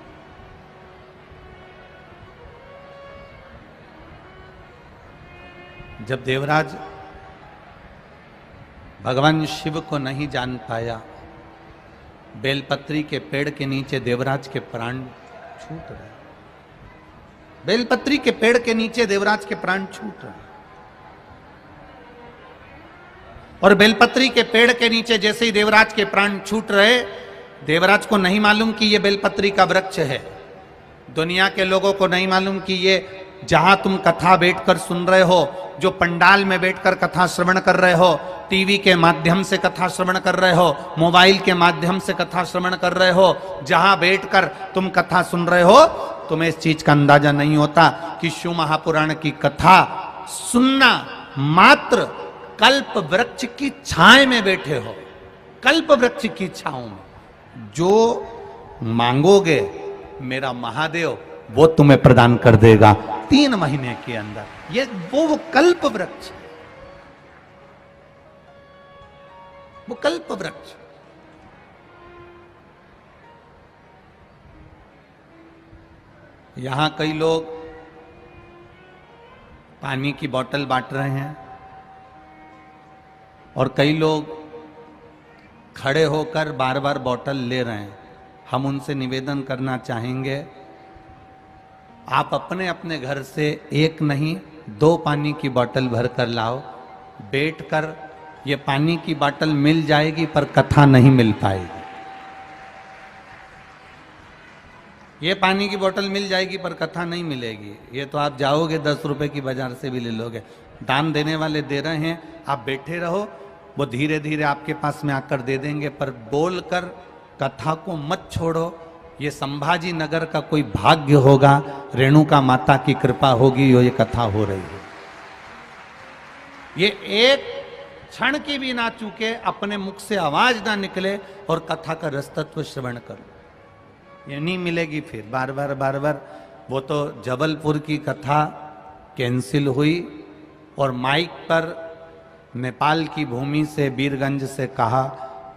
जब देवराज भगवान शिव को नहीं जान पाया, बेलपत्री के पेड़ के नीचे देवराज के प्राण छूट रहे, बेलपत्री के पेड़ के नीचे देवराज के प्राण छूट रहे। और बेलपत्री के पेड़ के नीचे जैसे ही देवराज के प्राण छूट रहे, देवराज को नहीं मालूम कि ये बेलपत्री का वृक्ष है, दुनिया के लोगों को नहीं मालूम कि ये जहां तुम कथा बैठकर सुन रहे हो, जो पंडाल में बैठकर कथा श्रवण कर रहे हो, टीवी के माध्यम से कथा श्रवण कर रहे हो, मोबाइल के माध्यम से कथा श्रवण कर रहे हो, जहां बैठकर तुम कथा सुन रहे हो, तुम्हें इस चीज का अंदाजा नहीं होता कि शिव महापुराण की कथा सुनना मात्र कल्प वृक्ष की छाए में बैठे हो, कल्प वृक्ष की छाओं में। जो मांगोगे मेरा महादेव वो तुम्हें प्रदान कर देगा 3 महीने के अंदर। ये वो कल्प वृक्ष, वो कल्प वृक्ष। यहां कई लोग पानी की बोतल बांट रहे हैं, और कई लोग खड़े होकर बार बार बोतल ले रहे हैं। हम उनसे निवेदन करना चाहेंगे, आप अपने अपने घर से 1 नहीं 2 पानी की बोतल भर कर लाओ। बैठकर ये पानी की बोतल मिल जाएगी पर कथा नहीं मिल पाएगी। ये पानी की बोतल मिल जाएगी पर कथा नहीं मिलेगी। ये तो आप जाओगे 10 रुपए की बाजार से भी ले लोगे। दान देने वाले दे रहे हैं, आप बैठे रहो, वो धीरे धीरे आपके पास में आकर दे देंगे, पर बोलकर कथा को मत छोड़ो। ये संभाजी नगर का कोई भाग्य होगा, रेणुका माता की कृपा होगी, ये कथा हो रही है। ये एक क्षण की भी ना चूके, अपने मुख से आवाज ना निकले और कथा का रसतत्व श्रवण करो। ये नहीं मिलेगी फिर बार बार। वो तो जबलपुर की कथा कैंसिल हुई और माइक पर नेपाल की भूमि से, बीरगंज से कहा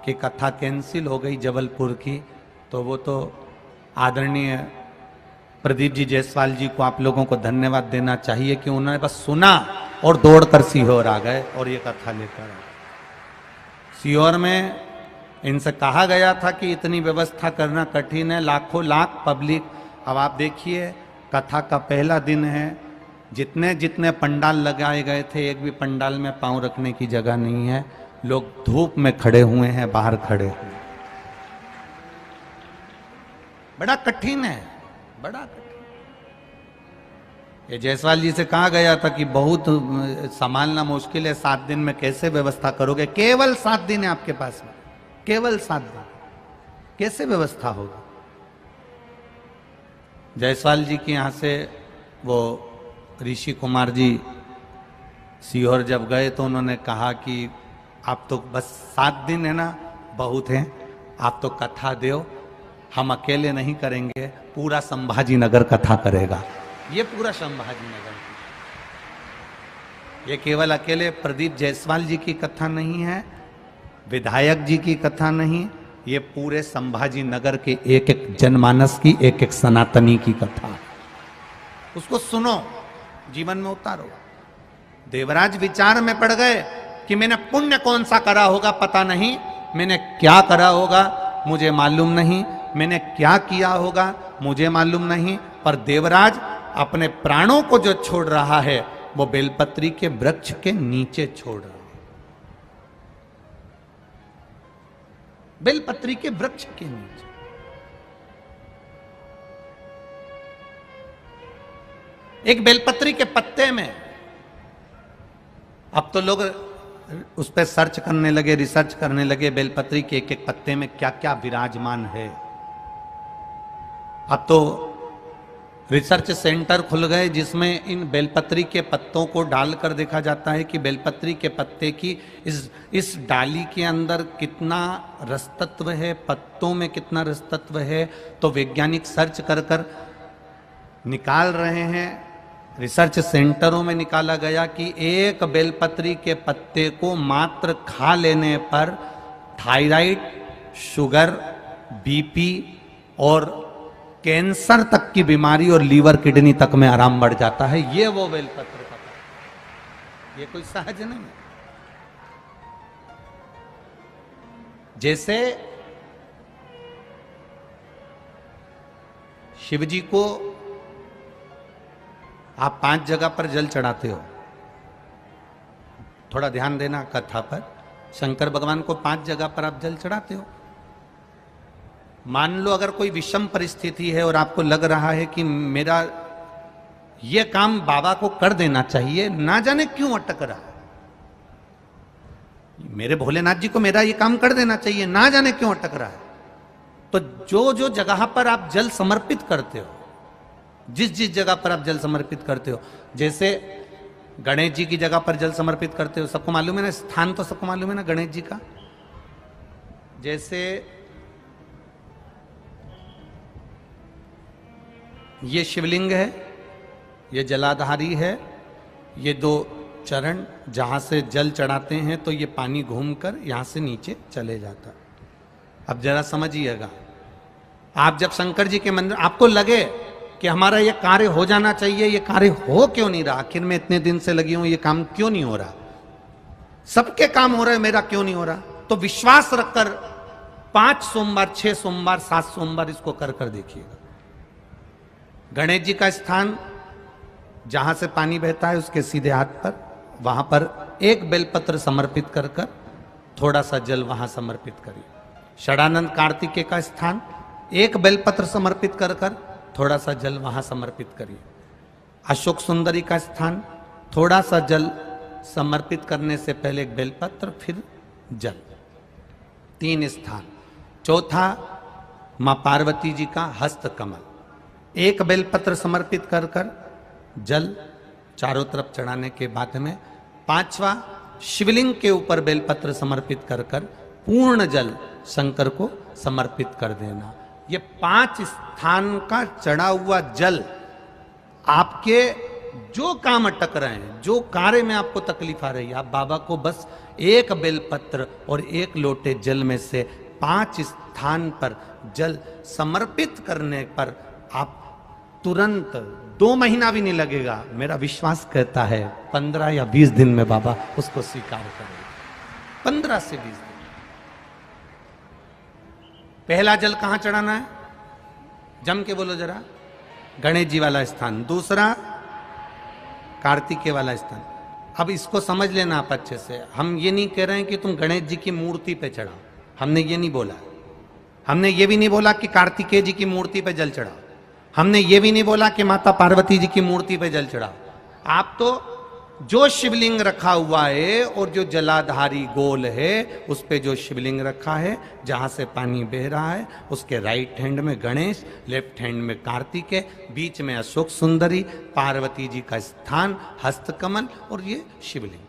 कि कथा कैंसिल हो गई जबलपुर की। तो वो तो आदरणीय प्रदीप जी जायसवाल जी को आप लोगों को धन्यवाद देना चाहिए कि उन्होंने बस सुना और दौड़कर सीहोर आ गए और ये कथा लेकर आए। सीहोर में इनसे कहा गया था कि इतनी व्यवस्था करना कठिन है, लाखों लाख पब्लिक। अब आप देखिए, कथा का पहला दिन है, जितने जितने पंडाल लगाए गए थे, एक भी पंडाल में पांव रखने की जगह नहीं है। लोग धूप में खड़े हुए हैं, बाहर खड़े हुए। बड़ा कठिन है, बड़ा कठिन। ये जायसवाल जी से कहा गया था कि बहुत संभालना मुश्किल है, 7 दिन में कैसे व्यवस्था करोगे? केवल 7 दिन है आपके पास में, केवल 7 दिन, कैसे व्यवस्था होगी? जायसवाल जी के यहाँ से वो ऋषि कुमार जी सीहोर जब गए तो उन्होंने कहा कि आप तो बस 7 दिन है ना, बहुत हैं, आप तो कथा दो, हम अकेले नहीं करेंगे, पूरा संभाजी नगर कथा करेगा। ये पूरा संभाजी नगर, ये केवल अकेले प्रदीप जायसवाल जी की कथा नहीं है, विधायक जी की कथा नहीं, ये पूरे संभाजी नगर के एक एक जनमानस की, एक एक सनातनी की कथा। उसको सुनो, जीवन में उतारो। देवराज विचार में पड़ गए कि मैंने पुण्य कौन सा करा होगा पता नहीं, मैंने क्या करा होगा मुझे मालूम नहीं, मैंने क्या किया होगा मुझे मालूम नहीं, पर देवराज अपने प्राणों को जो छोड़ रहा है वो बेलपत्री के वृक्ष के नीचे छोड़ रहा है। बेलपत्री के वृक्ष के नीचे। एक बेलपत्री के पत्ते में, अब तो लोग उस पर सर्च करने लगे, रिसर्च करने लगे, बेलपत्री के एक एक पत्ते में क्या क्या विराजमान है। अब तो रिसर्च सेंटर खुल गए जिसमें इन बेलपत्री के पत्तों को डालकर देखा जाता है कि बेलपत्री के पत्ते की इस डाली के अंदर कितना रसतत्व है, पत्तों में कितना रसतत्व है। तो वैज्ञानिक सर्च कर कर निकाल रहे हैं। रिसर्च सेंटरों में निकाला गया कि एक बेलपत्री के पत्ते को मात्र खा लेने पर थायराइड, शुगर, बीपी और कैंसर तक की बीमारी और लीवर किडनी तक में आराम बढ़ जाता है। ये वो बेलपत्र का, ये कोई सहज नहीं है। जैसे शिव जी को आप 5 जगह पर जल चढ़ाते हो, थोड़ा ध्यान देना कथा पर। शंकर भगवान को 5 जगह पर आप जल चढ़ाते हो। मान लो अगर कोई विषम परिस्थिति है और आपको लग रहा है कि मेरा ये काम बाबा को कर देना चाहिए, ना जाने क्यों अटक रहा है, मेरे भोलेनाथ जी को मेरा ये काम कर देना चाहिए, ना जाने क्यों अटक रहा है, तो जो जो जगह पर आप जल समर्पित करते हो, जिस जिस जगह पर आप जल समर्पित करते हो, जैसे गणेश जी की जगह पर जल समर्पित करते हो, सबको मालूम है ना, स्थान तो सबको मालूम है ना गणेश जी का। जैसे ये शिवलिंग है, ये जलाधारी है, ये 2 चरण जहां से जल चढ़ाते हैं तो ये पानी घूमकर यहां से नीचे चले जाता। अब जरा समझिएगा, आप जब शंकर जी के मंदिर, आपको लगे कि हमारा ये कार्य हो जाना चाहिए, ये कार्य हो क्यों नहीं रहा, आखिर में इतने दिन से लगी हूं, ये काम क्यों नहीं हो रहा, सबके काम हो रहे हैं, मेरा क्यों नहीं हो रहा, तो विश्वास रखकर 5 सोमवार, 6 सोमवार, 7 सोमवार इसको कर कर देखिएगा। गणेश जी का स्थान जहां से पानी बहता है उसके सीधे हाथ पर, वहां पर एक बेलपत्र समर्पित कर कर थोड़ा सा जल वहां समर्पित करिए। षडानंद कार्तिकेय का स्थान, एक बेलपत्र समर्पित कर कर थोड़ा सा जल वहां समर्पित करिए। अशोक सुंदरी का स्थान, थोड़ा सा जल समर्पित करने से पहले एक बेलपत्र, फिर जल, 3 स्थान। चौथा, मां पार्वती जी का हस्त कमल, एक बेलपत्र समर्पित कर कर जल चारों तरफ चढ़ाने के बाद में 5वां, शिवलिंग के ऊपर बेलपत्र समर्पित कर कर पूर्ण जल शंकर को समर्पित कर देना। ये 5 स्थान का चढ़ा हुआ जल आपके जो काम अटक रहे हैं, जो कार्य में आपको तकलीफ आ रही है, आप बाबा को बस एक बेलपत्र और एक लोटे जल में से 5 स्थान पर जल समर्पित करने पर आप तुरंत 2 महीना भी नहीं लगेगा, मेरा विश्वास कहता है 15 या 20 दिन में बाबा उसको स्वीकार करेंगे। 15 से 20 दिन। पहला जल कहां चढ़ाना है? जम के बोलो जरा। गणेश जी वाला स्थान। दूसरा, कार्तिकेय वाला स्थान। अब इसको समझ लेना आप अच्छे से। हम ये नहीं कह रहे हैं कि तुम गणेश जी की मूर्ति पे चढ़ाओ, हमने ये नहीं बोला। हमने ये भी नहीं बोला कि कार्तिकेय जी की मूर्ति पे जल चढ़ाओ, हमने ये भी नहीं बोला कि माता पार्वती जी की मूर्ति पे जल चढ़ाओ। आप तो जो शिवलिंग रखा हुआ है और जो जलाधारी गोल है उस पे जो शिवलिंग रखा है, जहां से पानी बह रहा है, उसके राइट हैंड में गणेश, लेफ्ट हैंड में कार्तिकेय, बीच में अशोक सुंदरी, पार्वती जी का स्थान हस्तकमल और ये शिवलिंग।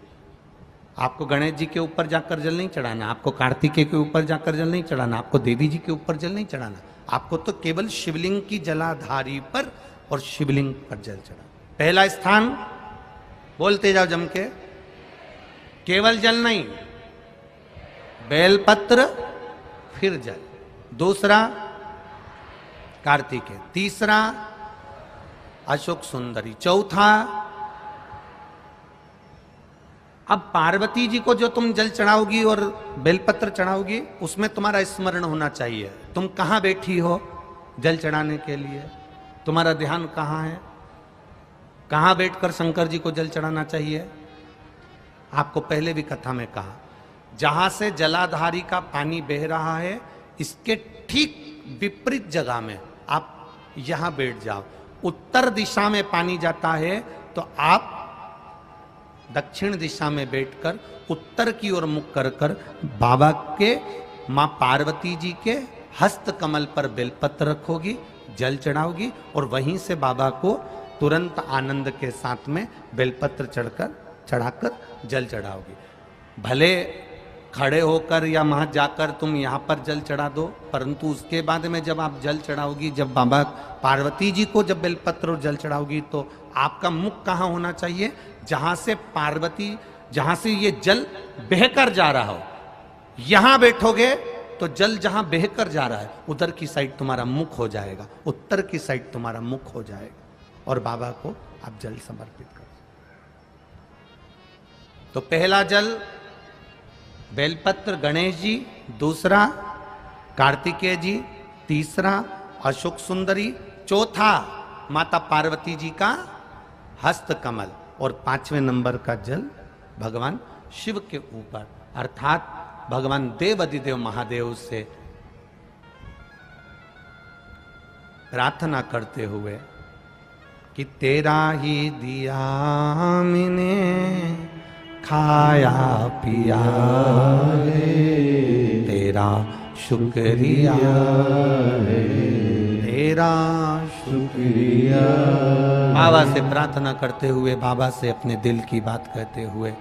आपको गणेश जी के ऊपर जाकर जल नहीं चढ़ाना, आपको कार्तिकेय के ऊपर जाकर जल नहीं चढ़ाना, आपको देवी जी के ऊपर जल नहीं चढ़ाना, आपको तो केवल शिवलिंग की जलाधारी पर और शिवलिंग पर जल चढ़ा। पहला स्थान, बोलते जाओ जम के, केवल जल नहीं, बेलपत्र फिर जल। दूसरा, कार्तिकेय। तीसरा, अशोक सुंदरी। चौथा, अब पार्वती जी को जो तुम जल चढ़ाओगी और बेलपत्र चढ़ाओगी, उसमें तुम्हारा स्मरण होना चाहिए। तुम कहां बैठी हो जल चढ़ाने के लिए, तुम्हारा ध्यान कहां है, कहां बैठकर शंकर जी को जल चढ़ाना चाहिए। आपको पहले भी कथा में कहा, जहां से जलाधारी का पानी बह रहा है, इसके ठीक विपरीत जगह में आप यहां बैठ जाओ। उत्तर दिशा में पानी जाता है तो आप दक्षिण दिशा में बैठकर उत्तर की ओर मुख कर कर बाबा के, मां पार्वती जी के हस्त कमल पर बेलपत्र रखोगी, जल चढ़ाओगी और वहीं से बाबा को तुरंत आनंद के साथ में बेलपत्र चढ़ाकर जल चढ़ाओगी। भले खड़े होकर या वहां जाकर तुम यहां पर जल चढ़ा दो, परंतु उसके बाद में जब आप जल चढ़ाओगी, जब बाबा पार्वती जी को जब बेलपत्र और जल चढ़ाओगी, तो आपका मुख कहां होना चाहिए? जहां से पार्वती, जहां से ये जल बहकर जा रहा हो, यहां बैठोगे तो जल जहां बहकर जा रहा है उधर की साइड तुम्हारा मुख हो जाएगा, उत्तर की साइड तुम्हारा मुख हो जाएगा और बाबा को आप जल समर्पित करो। तो पहला जल बेलपत्र गणेश जी, दूसरा कार्तिकेय जी, तीसरा अशोक सुंदरी, चौथा माता पार्वती जी का हस्त कमल और 5वें नंबर का जल भगवान शिव के ऊपर, अर्थात भगवान देवाधिदेव महादेव से प्रार्थना करते हुए कि तेरा ही दिया मैंने खाया पिया रे, तेरा शुक्रिया रे, तेरा शुक्रिया। बाबा से प्रार्थना करते हुए, बाबा से अपने दिल की बात कहते हुए,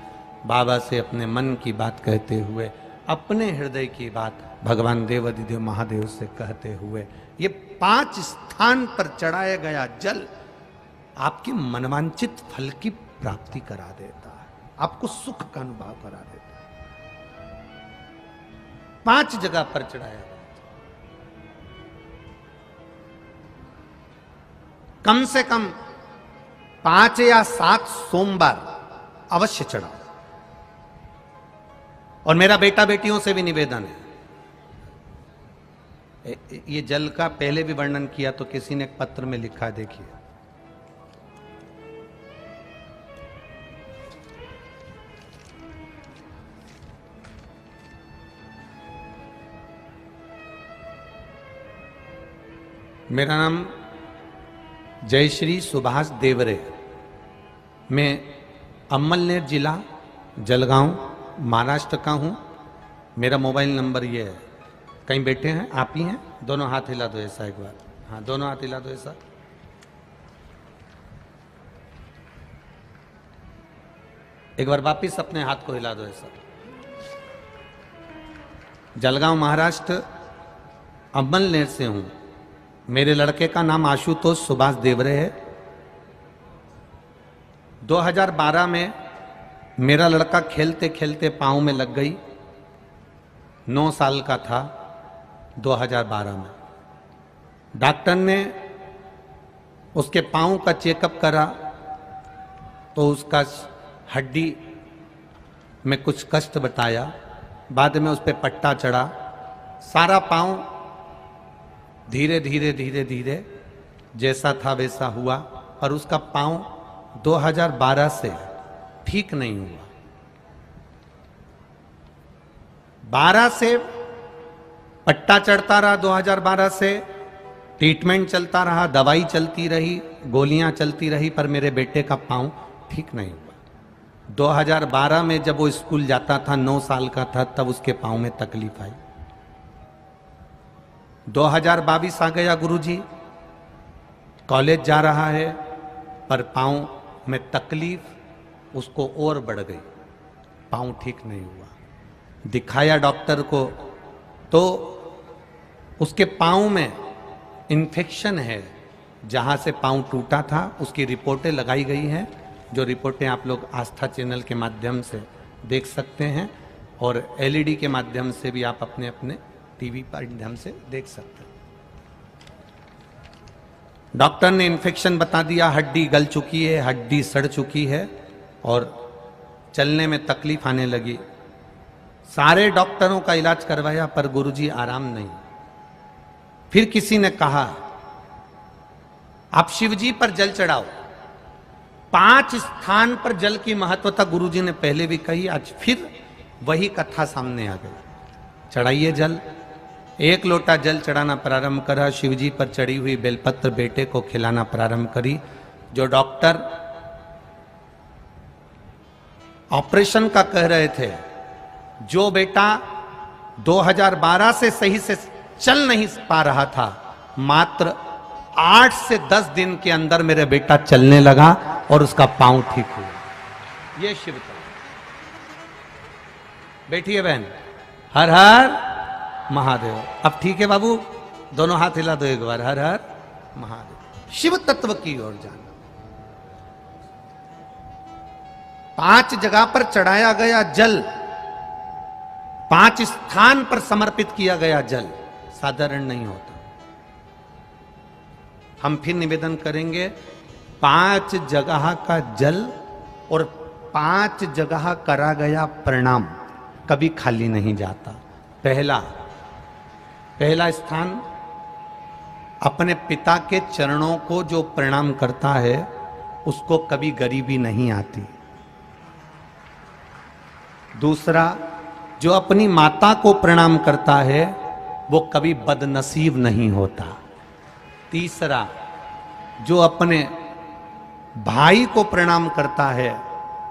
बाबा से अपने मन की बात कहते हुए, अपने हृदय की बात भगवान देवाधिदेव महादेव से कहते हुए, ये 5 स्थान पर चढ़ाया गया जल आपके मनवांचित फल की प्राप्ति करा देता है, आपको सुख का अनुभव करा देता है। 5 जगह पर चढ़ाया गया, कम से कम 5 या 7 सोमवार अवश्य चढ़ाओ। और मेरा बेटा बेटियों से भी निवेदन है, ये जल का पहले भी वर्णन किया तो किसी ने एक पत्र में लिखा, देखिए, मेरा नाम जय श्री सुभाष देवरे। मैं अमलनेर जिला जलगांव महाराष्ट्र का हूँ। मेरा मोबाइल नंबर ये है। कहीं बैठे हैं? आप ही हैं? दोनों हाथ हिला दो ऐसा एक बार। हाँ, दोनों हाथ हिला दो ऐसा। एक बार वापिस अपने हाथ को हिला दो ऐसा। जलगांव महाराष्ट्र अमलनेर से हूं। मेरे लड़के का नाम आशुतोष सुभाष देवरे है। 2012 में मेरा लड़का खेलते खेलते पांव में लग गई। 9 साल का था 2012 में। डॉक्टर ने उसके पांव का चेकअप करा तो उसका हड्डी में कुछ कष्ट बताया। बाद में उस पर पट्टा चढ़ा। सारा पांव धीरे धीरे धीरे धीरे जैसा था वैसा हुआ, पर उसका पांव 2012 से ठीक नहीं हुआ। 12 से पट्टा चढ़ता रहा, 2012 से ट्रीटमेंट चलता रहा, दवाई चलती रही, गोलियां चलती रही, पर मेरे बेटे का पांव ठीक नहीं हुआ। 2012 में जब वो स्कूल जाता था, 9 साल का था, तब उसके पांव में तकलीफ आई। 2022 आ गया गुरुजी, कॉलेज जा रहा है, पर पांव में तकलीफ उसको और बढ़ गई। पांव ठीक नहीं हुआ। दिखाया डॉक्टर को तो उसके पांव में इन्फेक्शन है। जहां से पांव टूटा था उसकी रिपोर्टें लगाई गई हैं, जो रिपोर्टें आप लोग आस्था चैनल के माध्यम से देख सकते हैं, और एलईडी के माध्यम से भी आप अपने अपने टीवी पर माध्यम से देख सकते हैं। डॉक्टर ने इन्फेक्शन बता दिया, हड्डी गल चुकी है, हड्डी सड़ चुकी है और चलने में तकलीफ आने लगी। सारे डॉक्टरों का इलाज करवाया, पर गुरुजी आराम नहीं। फिर किसी ने कहा आप शिवजी पर जल चढ़ाओ। 5 स्थान पर जल की महत्वता गुरुजी ने पहले भी कही, आज फिर वही कथा सामने आ गई। चढ़ाइए जल। 1 लोटा जल चढ़ाना प्रारंभ करा। शिवजी पर चढ़ी हुई बेलपत्र बेटे को खिलाना प्रारंभ करी। जो डॉक्टर ऑपरेशन का कह रहे थे, जो बेटा 2012 से सही से चल नहीं पा रहा था, मात्र 8 से 10 दिन के अंदर मेरा बेटा चलने लगा और उसका पांव ठीक हुआ। ये शिव का। बैठिए बहन। हर हर महादेव। अब ठीक है बाबू, दोनों हाथ हिला दो एक बार। हर हर महादेव। शिव तत्व की ओर जाना। 5 जगह पर चढ़ाया गया जल, 5 स्थान पर समर्पित किया गया जल साधारण नहीं होता। हम फिर निवेदन करेंगे, 5 जगह का जल और 5 जगह करा गया प्रणाम कभी खाली नहीं जाता। पहला स्थान, अपने पिता के चरणों को जो प्रणाम करता है उसको कभी गरीबी नहीं आती। दूसरा, जो अपनी माता को प्रणाम करता है वो कभी बदनसीब नहीं होता। तीसरा, जो अपने भाई को प्रणाम करता है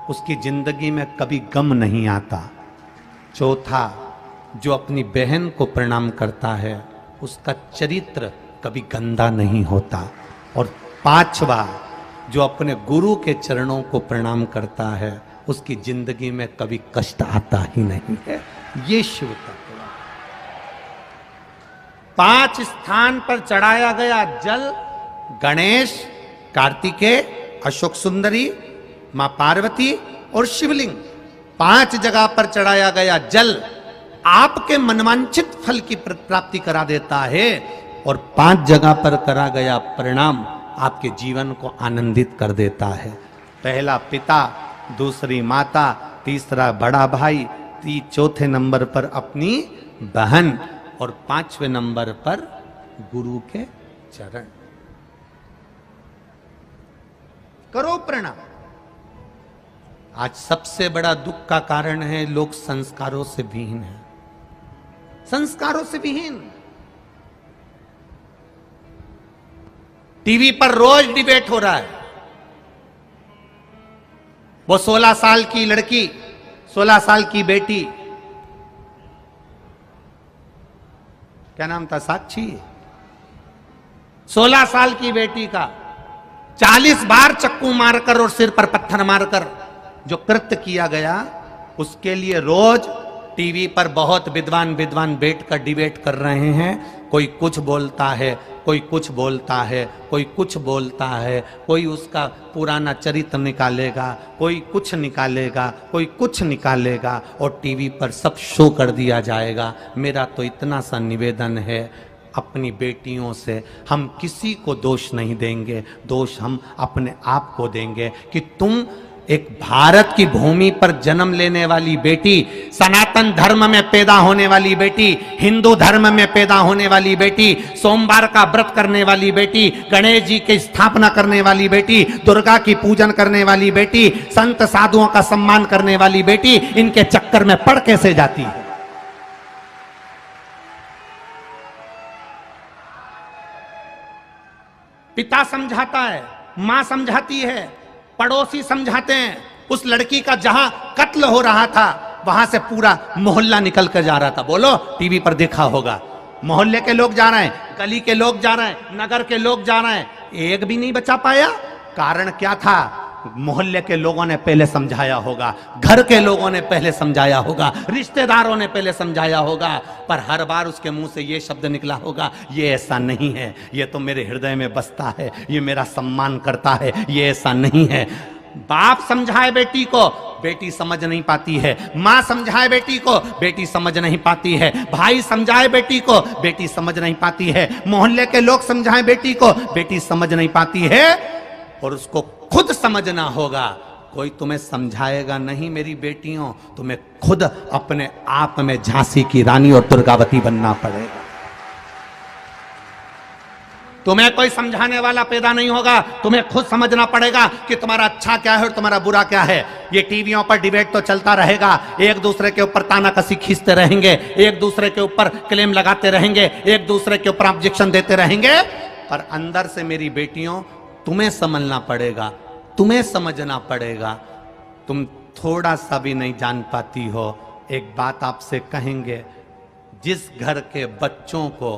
उसकी जिंदगी में कभी गम नहीं आता। चौथा, जो अपनी बहन को प्रणाम करता है उसका चरित्र कभी गंदा नहीं होता। और 5वां, जो अपने गुरु के चरणों को प्रणाम करता है उसकी जिंदगी में कभी कष्ट आता ही नहीं है। ये शिव तत्व। 5 स्थान पर चढ़ाया गया जल, गणेश, कार्तिकेय, अशोक सुंदरी, मां पार्वती और शिवलिंग। 5 जगह पर चढ़ाया गया जल आपके मनवांछित फल की प्राप्ति करा देता है, और 5 जगह पर करा गया प्रणाम आपके जीवन को आनंदित कर देता है। पहला पिता, दूसरी माता, तीसरा बड़ा भाई, चौथे नंबर पर अपनी बहन और 5वें नंबर पर गुरु के चरण। करो प्रणाम। आज सबसे बड़ा दुख का कारण है, लोग संस्कारों से विहीन हैं। संस्कारों से विहीन। टीवी पर रोज डिबेट हो रहा है। वो 16 साल की लड़की, 16 साल की बेटी, क्या नाम था, साक्षी, 16 साल की बेटी का 40 बार चक्कू मारकर और सिर पर पत्थर मारकर जो कृत्य किया गया, उसके लिए रोज टीवी पर बहुत विद्वान विद्वान बैठकर डिबेट कर रहे हैं। कोई कुछ बोलता है, कोई कुछ बोलता है, कोई कुछ बोलता है, कोई उसका पुराना चरित्र निकालेगा, कोई कुछ निकालेगा, कोई कुछ निकालेगा और टीवी पर सब शो कर दिया जाएगा। मेरा तो इतना सा निवेदन है अपनी बेटियों से, हम किसी को दोष नहीं देंगे, दोष हम अपने आप को देंगे कि तुम एक भारत की भूमि पर जन्म लेने वाली बेटी, सनातन धर्म में पैदा होने वाली बेटी, हिंदू धर्म में पैदा होने वाली बेटी, सोमवार का व्रत करने वाली बेटी, गणेश जी की स्थापना करने वाली बेटी, दुर्गा की पूजन करने वाली बेटी, संत साधुओं का सम्मान करने वाली बेटी, इनके चक्कर में पड़ कैसे जाती है। पिता समझाता है, मां समझाती है, पड़ोसी समझाते हैं। उस लड़की का जहां कत्ल हो रहा था वहां से पूरा मोहल्ला निकल कर जा रहा था। बोलो, टीवी पर देखा होगा, मोहल्ले के लोग जा रहे हैं, गली के लोग जा रहे हैं, नगर के लोग जा रहे हैं, एक भी नहीं बचा पाया। कारण क्या था? मोहल्ले के लोगों ने पहले समझाया होगा, घर के लोगों ने पहले समझाया होगा, रिश्तेदारों ने पहले समझाया होगा, पर हर बार उसके मुंह से ये शब्द निकला होगा, ये ऐसा नहीं है, ये तो मेरे हृदय में बसता है, ये मेरा सम्मान करता है, ये ऐसा नहीं है। बाप समझाए बेटी को, बेटी समझ नहीं पाती है। मां समझाए बेटी को, बेटी समझ नहीं पाती है। भाई समझाए बेटी को, बेटी समझ नहीं पाती है। मोहल्ले के लोग समझाए बेटी को, बेटी समझ नहीं पाती है। और उसको खुद समझना होगा, कोई तुम्हें समझाएगा नहीं मेरी बेटियों, तुम्हें खुद अपने आप में झांसी की रानी और दुर्गावती बनना पड़ेगा। तुम्हें कोई समझाने वाला पैदा नहीं होगा, तुम्हें खुद समझना पड़ेगा कि तुम्हारा अच्छा क्या है और तुम्हारा बुरा क्या है। ये टीवियों पर डिबेट तो चलता रहेगा, एक दूसरे के ऊपर तानाकसी खींचते रहेंगे, एक दूसरे के ऊपर क्लेम लगाते रहेंगे, एक दूसरे के ऊपर ऑब्जेक्शन देते रहेंगे, पर अंदर से मेरी बेटियों तुम्हें समझना पड़ेगा, तुम्हें समझना पड़ेगा। तुम थोड़ा सा भी नहीं जान पाती हो। एक बात आपसे कहेंगे, जिस घर के बच्चों को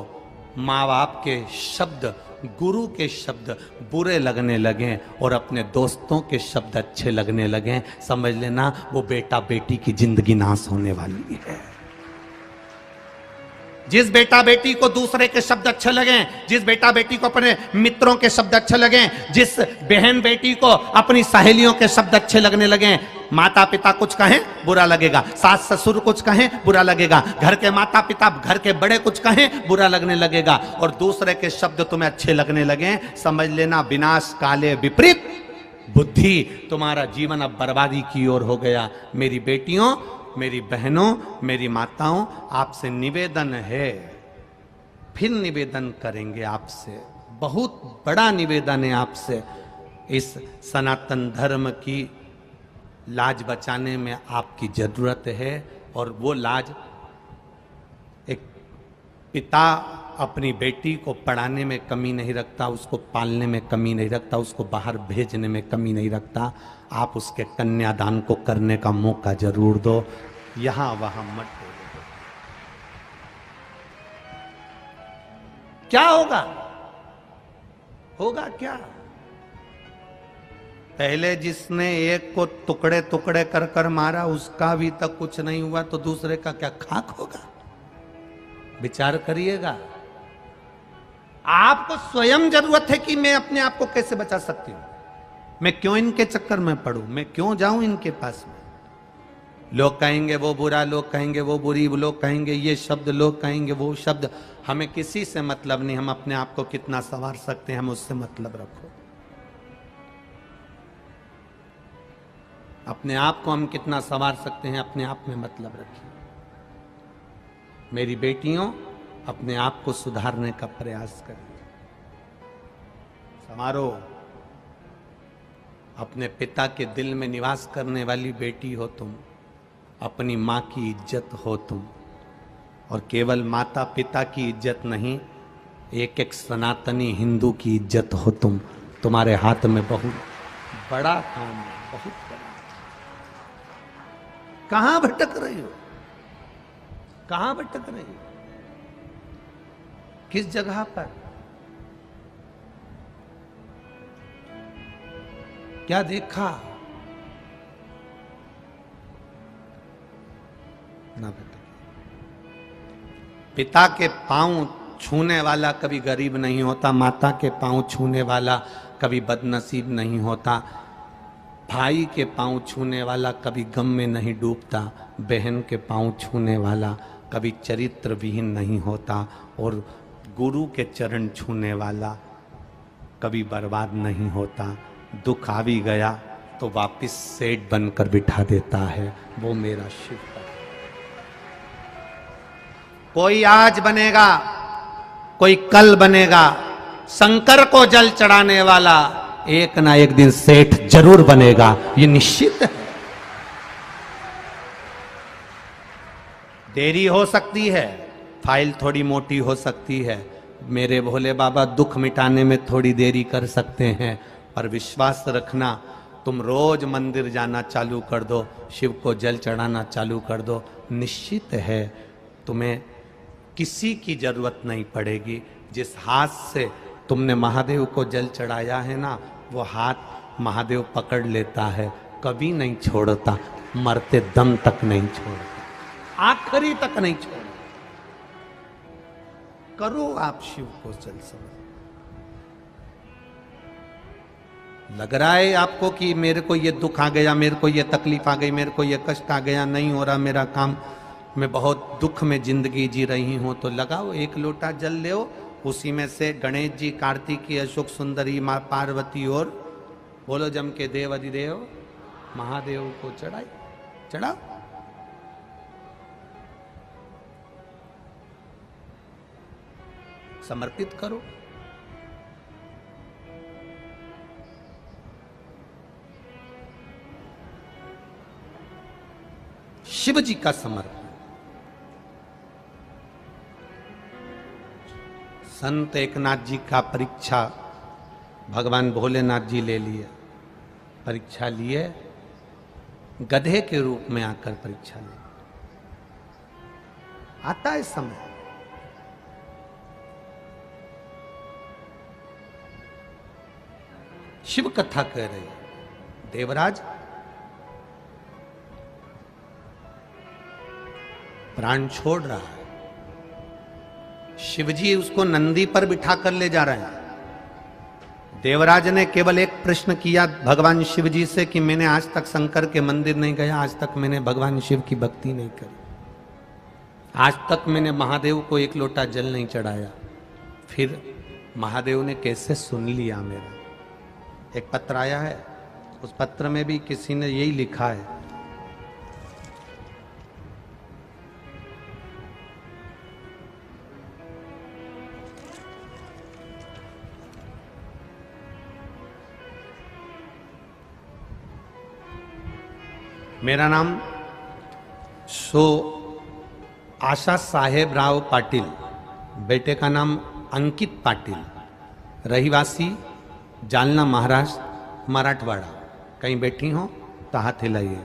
माँ बाप के शब्द, गुरु के शब्द बुरे लगने लगे और अपने दोस्तों के शब्द अच्छे लगने लगे, समझ लेना वो बेटा बेटी की जिंदगी नाश होने वाली है। जिस बेटा बेटी को दूसरे के शब्द अच्छे लगे, जिस बेटा बेटी को अपने मित्रों के शब्द अच्छे लगे, जिस बहन बेटी को अपनी सहेलियों के शब्द अच्छे लगने लगे, माता पिता कुछ कहें बुरा लगेगा, सास ससुर कुछ कहें बुरा लगेगा, घर के माता पिता, घर के बड़े कुछ कहें बुरा लगने लगेगा, और दूसरे के शब्द तुम्हें अच्छे लगने लगे, समझ लेना विनाश काले विपरीत बुद्धि, तुम्हारा जीवन अब बर्बादी की ओर हो गया। मेरी बेटियों, मेरी बहनों, मेरी माताओं, आपसे निवेदन है, फिर निवेदन करेंगे आपसे, बहुत बड़ा निवेदन है आपसे। इस सनातन धर्म की लाज बचाने में आपकी जरूरत है, और वो लाज एक पिता अपनी बेटी को पढ़ाने में कमी नहीं रखता, उसको पालने में कमी नहीं रखता, उसको बाहर भेजने में कमी नहीं रखता। आप उसके कन्यादान को करने का मौका जरूर दो, यहां वहां मत दो। क्या होगा? होगा क्या? पहले जिसने एक को टुकड़े टुकड़े कर कर मारा, उसका भी तक कुछ नहीं हुआ, तो दूसरे का क्या खाक होगा? विचार करिएगा। आपको स्वयं जरूरत है कि मैं अपने आप को कैसे बचा सकती हूं, मैं क्यों इनके चक्कर में पड़ूं, मैं क्यों जाऊं इनके पास में। लोग कहेंगे वो बुरा, लोग कहेंगे वो बुरी, लोग कहेंगे ये शब्द, लोग कहेंगे वो शब्द, हमें किसी से मतलब नहीं। हम अपने आप को कितना संवार सकते हैं, हम उससे मतलब रखो। अपने आप को हम कितना संवार सकते हैं, अपने आप में मतलब रखिए। मेरी बेटियों, अपने आप को सुधारने का प्रयास करें, संवारो। अपने पिता के दिल में निवास करने वाली बेटी हो तुम, अपनी माँ की इज्जत हो तुम, और केवल माता पिता की इज्जत नहीं, एक एक सनातनी हिंदू की इज्जत हो तुम, तुम्हारे हाथ में बहुत बड़ा काम है, बहुत बड़ा। कहां भटक रही हो, कहां भटक रही हो, किस जगह पर, क्या देखा? ना भटक। पिता के पांव छूने वाला कभी गरीब नहीं होता, माता के पांव छूने वाला कभी बदनसीब नहीं होता, भाई के पांव छूने वाला कभी गम में नहीं डूबता, बहन के पांव छूने वाला कभी चरित्र विहीन नहीं होता, और गुरु के चरण छूने वाला कभी बर्बाद नहीं होता। दुख आ भी गया तो वापिस सेठ बनकर बिठा देता है, वो मेरा शिव है। कोई आज बनेगा, कोई कल बनेगा, शंकर को जल चढ़ाने वाला एक ना एक दिन सेठ जरूर बनेगा, ये निश्चित है। देरी हो सकती है, फाइल थोड़ी मोटी हो सकती है, मेरे भोले बाबा दुख मिटाने में थोड़ी देरी कर सकते हैं, पर विश्वास रखना, तुम रोज मंदिर जाना चालू कर दो, शिव को जल चढ़ाना चालू कर दो, निश्चित है तुम्हें किसी की जरूरत नहीं पड़ेगी। जिस हाथ से तुमने महादेव को जल चढ़ाया है ना, वो हाथ महादेव पकड़ लेता है, कभी नहीं छोड़ता, मरते दम तक नहीं छोड़ता, आखिरी तक नहीं छोड़ता। करो आप शिव को जल समझ। लग रहा है आपको कि मेरे को ये दुख आ गया, मेरे को ये तकलीफ आ गई, मेरे को ये कष्ट आ गया, नहीं हो रहा मेरा काम, मैं बहुत दुख में जिंदगी जी रही हूं, तो लगाओ एक लोटा जल ले, उसी में से गणेश जी, कार्तिकी, अशोक सुंदरी, मां पार्वती और बोलो जम के देव अधिदेव महादेव को चढ़ाई, चढ़ाओ। समर्पित करो। शिव जी का समर्पण। संत एकनाथ जी का परीक्षा भगवान भोलेनाथ जी ले लिए, परीक्षा लिए, गधे के रूप में आकर परीक्षा ले। आता है समय, शिव कथा कह रही है, देवराज प्राण छोड़ रहा है, शिवजी उसको नंदी पर बिठा कर ले जा रहे हैं। देवराज ने केवल एक प्रश्न किया भगवान शिव जी से कि मैंने आज तक शंकर के मंदिर नहीं गया, आज तक मैंने भगवान शिव की भक्ति नहीं करी, आज तक मैंने महादेव को एक लोटा जल नहीं चढ़ाया। फिर महादेव ने कैसे सुन लिया मेरा। एक पत्र आया है, उस पत्र में भी किसी ने यही लिखा है, मेरा नाम आशा साहेब राव पाटिल, बेटे का नाम अंकित पाटिल, रहीवासी जालना महाराष्ट्र मराठवाड़ा। कहीं बैठी हो तो हाथ हिलाइए,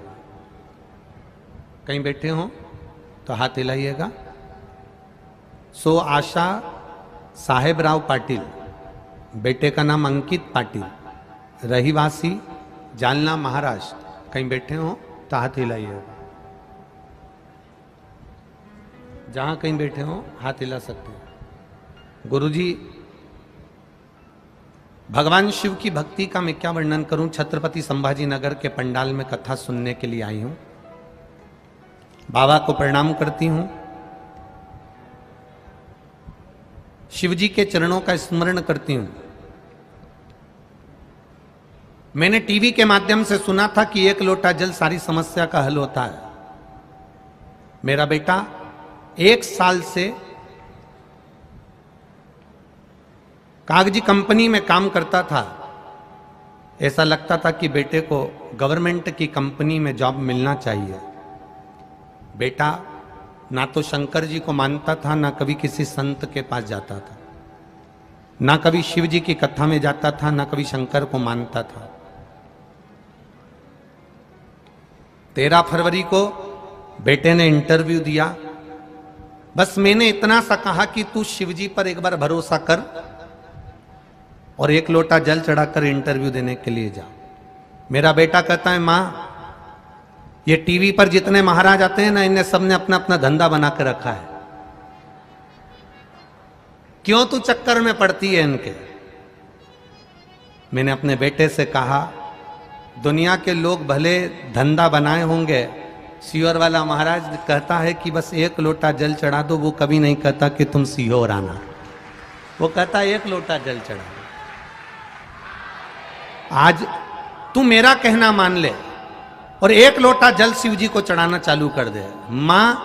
कहीं बैठे हो तो हाथ हिलाइएगा। आशा साहेब राव पाटिल, बेटे का नाम अंकित पाटिल, रहीवासी जालना महाराष्ट्र। कहीं बैठे हो तो हाथ हिलाइएगा, जहां कहीं बैठे हो हाथ हिला सकते हो। गुरुजी, भगवान शिव की भक्ति का मैं क्या वर्णन करूं। छत्रपति संभाजी नगर के पंडाल में कथा सुनने के लिए आई हूं, बाबा को प्रणाम करती हूं, शिव जी के चरणों का स्मरण करती हूं। मैंने टीवी के माध्यम से सुना था कि एक लोटा जल सारी समस्या का हल होता है। मेरा बेटा 1 साल से कागजी कंपनी में काम करता था, ऐसा लगता था कि बेटे को गवर्नमेंट की कंपनी में जॉब मिलना चाहिए। बेटा ना तो शंकर जी को मानता था, ना कभी किसी संत के पास जाता था। ना कभी शिव जी की कथा में जाता था, ना कभी शंकर को मानता था। 13 फरवरी को बेटे ने इंटरव्यू दिया। बस मैंने इतना सा कहा कि तू शिव जी पर एक बार भरोसा कर और 1 लोटा जल चढ़ाकर इंटरव्यू देने के लिए जा। मेरा बेटा कहता है, मां ये टीवी पर जितने महाराज आते हैं ना, इन्हें सबने अपना अपना धंधा बना के रखा है, क्यों तू चक्कर में पड़ती है इनके। मैंने अपने बेटे से कहा, दुनिया के लोग भले धंधा बनाए होंगे, सीहोर वाला महाराज कहता है कि बस 1 लोटा जल चढ़ा दो, वो कभी नहीं कहता कि तुम सीहोर आना, वो कहता है 1 लोटा जल चढ़ा। आज तू मेरा कहना मान ले और 1 लोटा जल शिव जी को चढ़ाना चालू कर दे। मां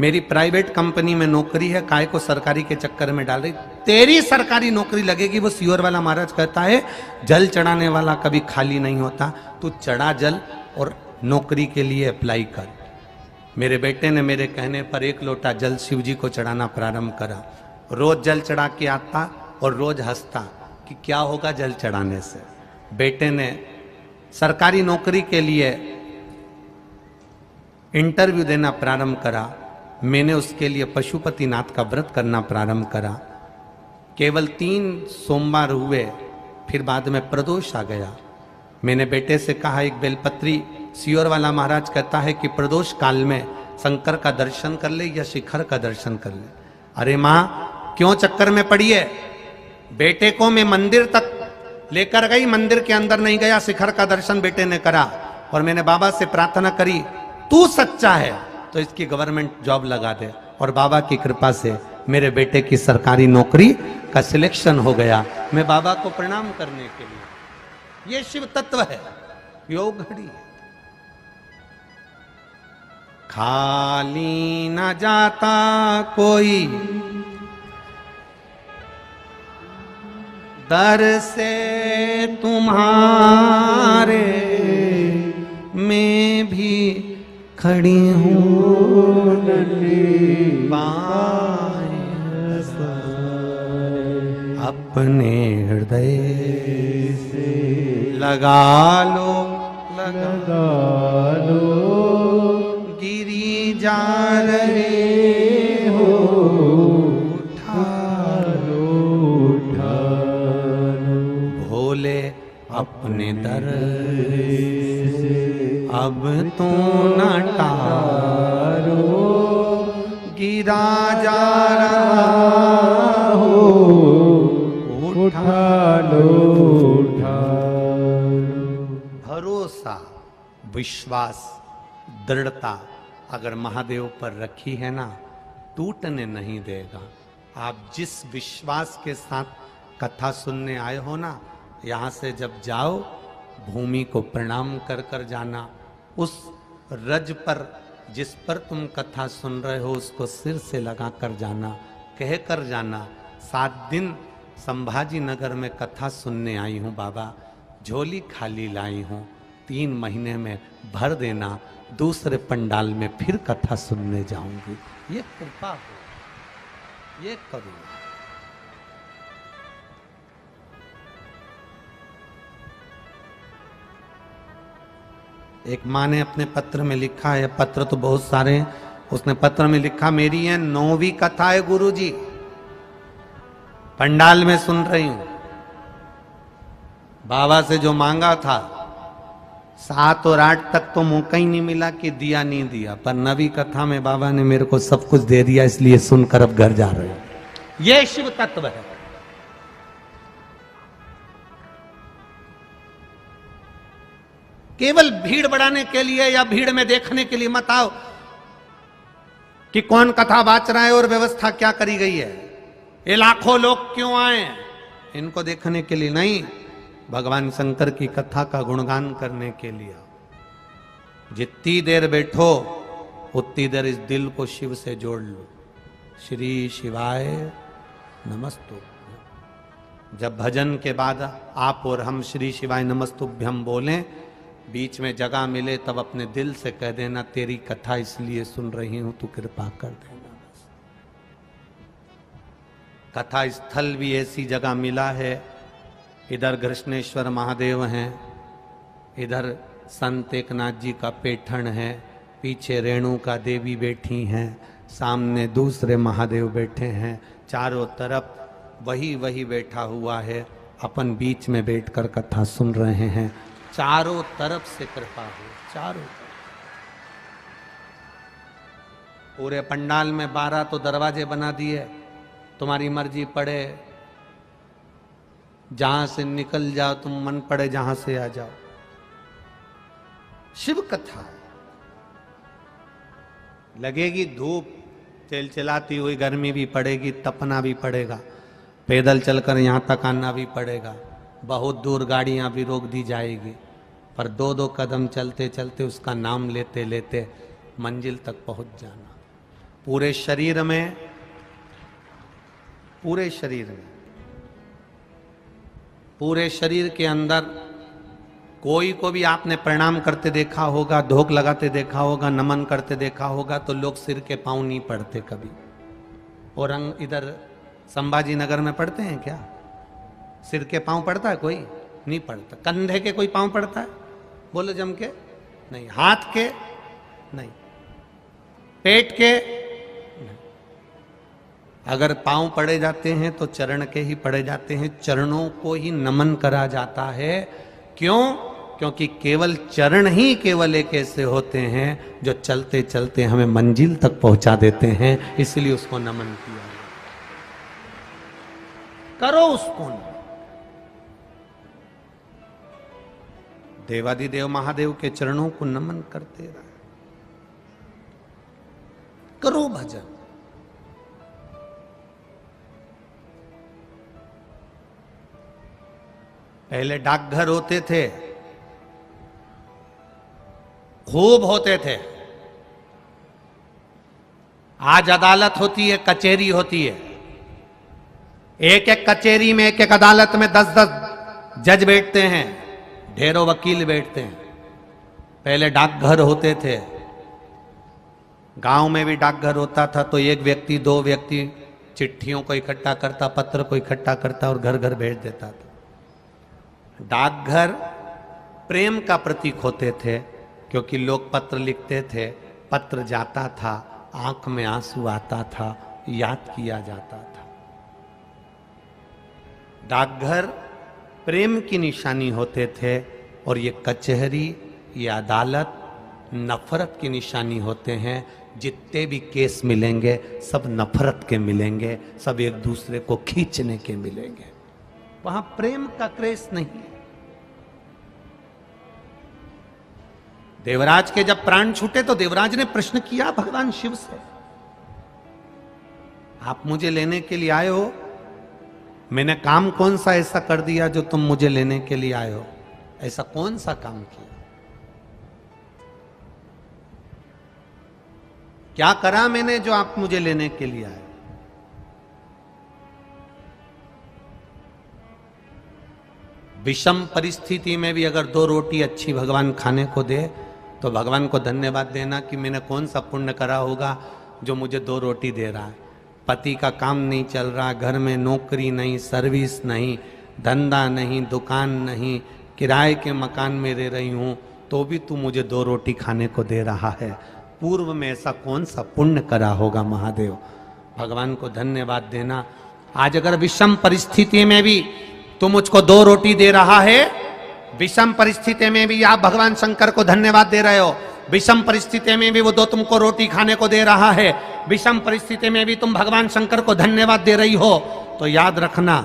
मेरी प्राइवेट कंपनी में नौकरी है, काय को सरकारी के चक्कर में डाल रही, तेरी सरकारी नौकरी लगेगी। वो सीहोर वाला महाराज कहता है जल चढ़ाने वाला कभी खाली नहीं होता, तू चढ़ा जल और नौकरी के लिए अप्लाई कर। मेरे बेटे ने मेरे कहने पर 1 लोटा जल शिव जी को चढ़ाना प्रारंभ करा। रोज जल चढ़ा के आता और रोज हंसता कि क्या होगा जल चढ़ाने से। बेटे ने सरकारी नौकरी के लिए इंटरव्यू देना प्रारंभ करा। मैंने उसके लिए पशुपतिनाथ का व्रत करना प्रारंभ करा। केवल 3 सोमवार हुए, फिर बाद में प्रदोष आ गया। मैंने बेटे से कहा, एक बेलपत्री, सीहोर वाला महाराज कहता है कि प्रदोष काल में शंकर का दर्शन कर ले या शिखर का दर्शन कर ले। अरे मां क्यों चक्कर में पड़ी है। बेटे को मैं मंदिर तक लेकर गई, मंदिर के अंदर नहीं गया, शिखर का दर्शन बेटे ने करा और मैंने बाबा से प्रार्थना करी, तू सच्चा है तो इसकी गवर्नमेंट जॉब लगा दे। और बाबा की कृपा से मेरे बेटे की सरकारी नौकरी का सिलेक्शन हो गया। मैं बाबा को प्रणाम करने के लिए, ये शिव तत्व है, योग घड़ी है। खाली न जाता कोई दर से तुम्हारे, मैं भी खड़ी हूँ अपने हृदय से लगा लो गिरी जा रहे हो, उठा लो भोले अपने दर से अब तो न टारो, गिरा जा रहा हो, उठा लो। भरोसा, विश्वास, दृढ़ता अगर महादेव पर रखी है ना, टूटने नहीं देगा। आप जिस विश्वास के साथ कथा सुनने आए हो ना, यहाँ से जब जाओ भूमि को प्रणाम कर कर जाना। उस रज पर जिस पर तुम कथा सुन रहे हो उसको सिर से लगा कर जाना, कह कर जाना, 7 दिन संभाजी नगर में कथा सुनने आई हूँ बाबा, झोली खाली लाई हूँ, 3 महीने में भर देना, दूसरे पंडाल में फिर कथा सुनने जाऊंगी। ये कृपा हो, ये करुणा। एक माँ ने अपने पत्र में लिखा है, पत्र तो बहुत सारे हैं, उसने पत्र में लिखा, मेरी ये 9वीं कथा है गुरुजी, पंडाल में सुन रही हूं। बाबा से जो मांगा था 7 और 8 तक तो मौका ही नहीं मिला कि दिया नहीं दिया, पर 9वीं कथा में बाबा ने मेरे को सब कुछ दे दिया, इसलिए सुनकर अब घर जा रहे हो। ये शिव तत्व है। केवल भीड़ बढ़ाने के लिए या भीड़ में देखने के लिए मत आओ कि कौन कथा बाच रहा है और व्यवस्था क्या करी गई है, ये लाखों लोग क्यों आए, इनको देखने के लिए नहीं, भगवान शंकर की कथा का गुणगान करने के लिए। जितनी देर बैठो उतनी देर इस दिल को शिव से जोड़ लो। श्री शिवाय नमस्तुभ्यं। जब भजन के बाद आप और हम श्री शिवाय नमस्तुभ्यं बोलें, बीच में जगह मिले तब अपने दिल से कह देना, तेरी कथा इसलिए सुन रही हूं, तू कृपा कर देना। बस कथा स्थल भी ऐसी जगह मिला है। इधर कृष्णेश्वर महादेव हैं, इधर संत एकनाथ जी का पेठण है, पीछे रेणुका देवी बैठी हैं, सामने दूसरे महादेव बैठे हैं, चारों तरफ वही वही बैठा हुआ है। अपन बीच में बैठकर कथा सुन रहे हैं। चारों तरफ से कृपा हो, चारों पूरे पंडाल में 12 तो दरवाजे बना दिए, तुम्हारी मर्जी पड़े जहां से निकल जाओ, तुम मन पड़े जहां से आ जाओ। शिव कथा लगेगी, धूप चिलचिलाती हुई, गर्मी भी पड़ेगी, तपना भी पड़ेगा, पैदल चलकर यहां तक आना भी पड़ेगा, बहुत दूर गाड़ियां भी रोक दी जाएगी, पर 2-2 कदम चलते चलते उसका नाम लेते लेते मंजिल तक पहुंच जाना। पूरे शरीर में, पूरे शरीर में, पूरे शरीर के अंदर कोई को भी आपने प्रणाम करते देखा होगा, धोख लगाते देखा होगा, नमन करते देखा होगा, तो लोग सिर के पांव नहीं पड़ते कभी। और इधर संभाजी नगर में पड़ते हैं क्या? सिर के पांव पड़ता है? कोई नहीं पड़ता। कंधे के कोई पांव पड़ता है? बोलो जम के नहीं। हाथ के नहीं, पेट के नहीं। अगर पांव पड़े जाते हैं तो चरण के ही पड़े जाते हैं, चरणों को ही नमन करा जाता है। क्यों? क्योंकि केवल चरण ही केवल एक ऐसे होते हैं जो चलते चलते हमें मंजिल तक पहुंचा देते हैं, इसलिए उसको नमन किया। करो उसको नमन। देवादिदेव महादेव के चरणों को नमन करते रहे, करो भजन। पहले डाकघर होते थे, खूब होते थे। आज अदालत होती है, कचहरी होती है। एक एक कचहरी में, एक एक अदालत में 10-10 जज बैठते हैं, ढेरों वकील बैठते हैं। पहले डाकघर होते थे, गांव में भी डाकघर होता था तो एक व्यक्ति 2 व्यक्ति चिट्ठियों को इकट्ठा करता, पत्र को इकट्ठा करता और घर घर भेज देता था। डाकघर प्रेम का प्रतीक होते थे, क्योंकि लोग पत्र लिखते थे, पत्र जाता था, आंख में आंसू आता था, याद किया जाता था। डाकघर प्रेम की निशानी होते थे, और ये कचहरी, ये अदालत नफरत की निशानी होते हैं। जितने भी केस मिलेंगे सब नफरत के मिलेंगे, सब एक दूसरे को खींचने के मिलेंगे, वहां प्रेम का क्रेज नहीं है। देवराज के जब प्राण छूटे तो देवराज ने प्रश्न किया भगवान शिव से, आप मुझे लेने के लिए आए हो? मैंने काम कौन सा ऐसा कर दिया जो तुम मुझे लेने के लिए आए हो? ऐसा कौन सा काम किया? क्या करा मैंने जो आप मुझे लेने के लिए आए? विषम परिस्थिति में भी अगर 2 रोटी अच्छी भगवान खाने को दे तो भगवान को धन्यवाद देना कि मैंने कौन सा पुण्य करा होगा जो मुझे 2 रोटी दे रहा है। पति का काम नहीं चल रहा, घर में नौकरी नहीं, सर्विस नहीं, धंधा नहीं, दुकान नहीं, किराए के मकान में रह रही हूँ, तो भी तू मुझे 2 रोटी खाने को दे रहा है। पूर्व में ऐसा कौन सा पुण्य करा होगा महादेव? भगवान को धन्यवाद देना। आज अगर विषम परिस्थिति में भी तू मुझको 2 रोटी दे रहा है, विषम परिस्थिति में भी आप भगवान शंकर को धन्यवाद दे रहे हो, विषम परिस्थिति में भी वो 2 तुमको रोटी खाने को दे रहा है, विषम परिस्थिति में भी तुम भगवान शंकर को धन्यवाद दे रही हो, तो याद रखना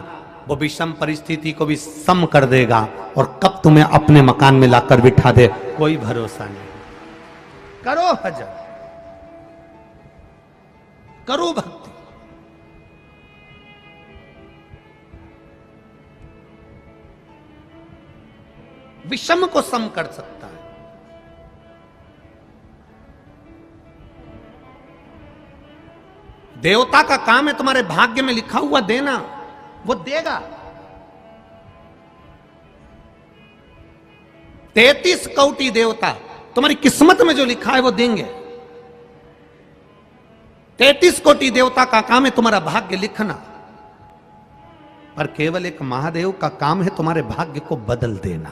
वो विषम परिस्थिति को भी सम कर देगा, और कब तुम्हें अपने मकान में लाकर बिठा दे कोई भरोसा नहीं। करो भजन, करो भक्ति। विषम को सम कर सकता है। देवता का काम है तुम्हारे भाग्य में लिखा हुआ देना, वो देगा। 33 कोटि देवता तुम्हारी किस्मत में जो लिखा है वो देंगे। 33 कोटि देवता का काम है तुम्हारा भाग्य लिखना। पर केवल एक महादेव का काम है तुम्हारे भाग्य को बदल देना।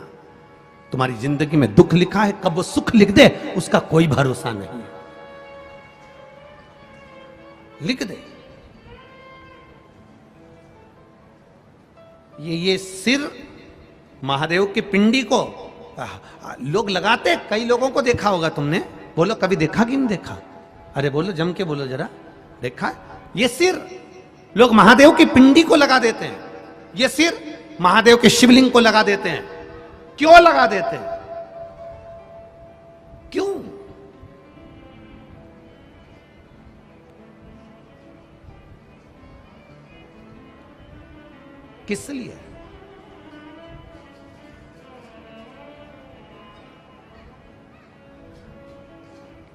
तुम्हारी जिंदगी में दुख लिखा है, कब वो सुख लिख दे उसका कोई भरोसा नहीं। लिख दे। ये सिर महादेव की पिंडी को लोग लगाते, कई लोगों को देखा होगा तुमने। बोलो कभी देखा कि नहीं देखा? अरे बोलो, जम के बोलो जरा। देखा? ये सिर लोग महादेव की पिंडी को लगा देते हैं। ये सिर महादेव के शिवलिंग को लगा देते हैं। क्यों लगा देते हैं? क्यों? किस लिए?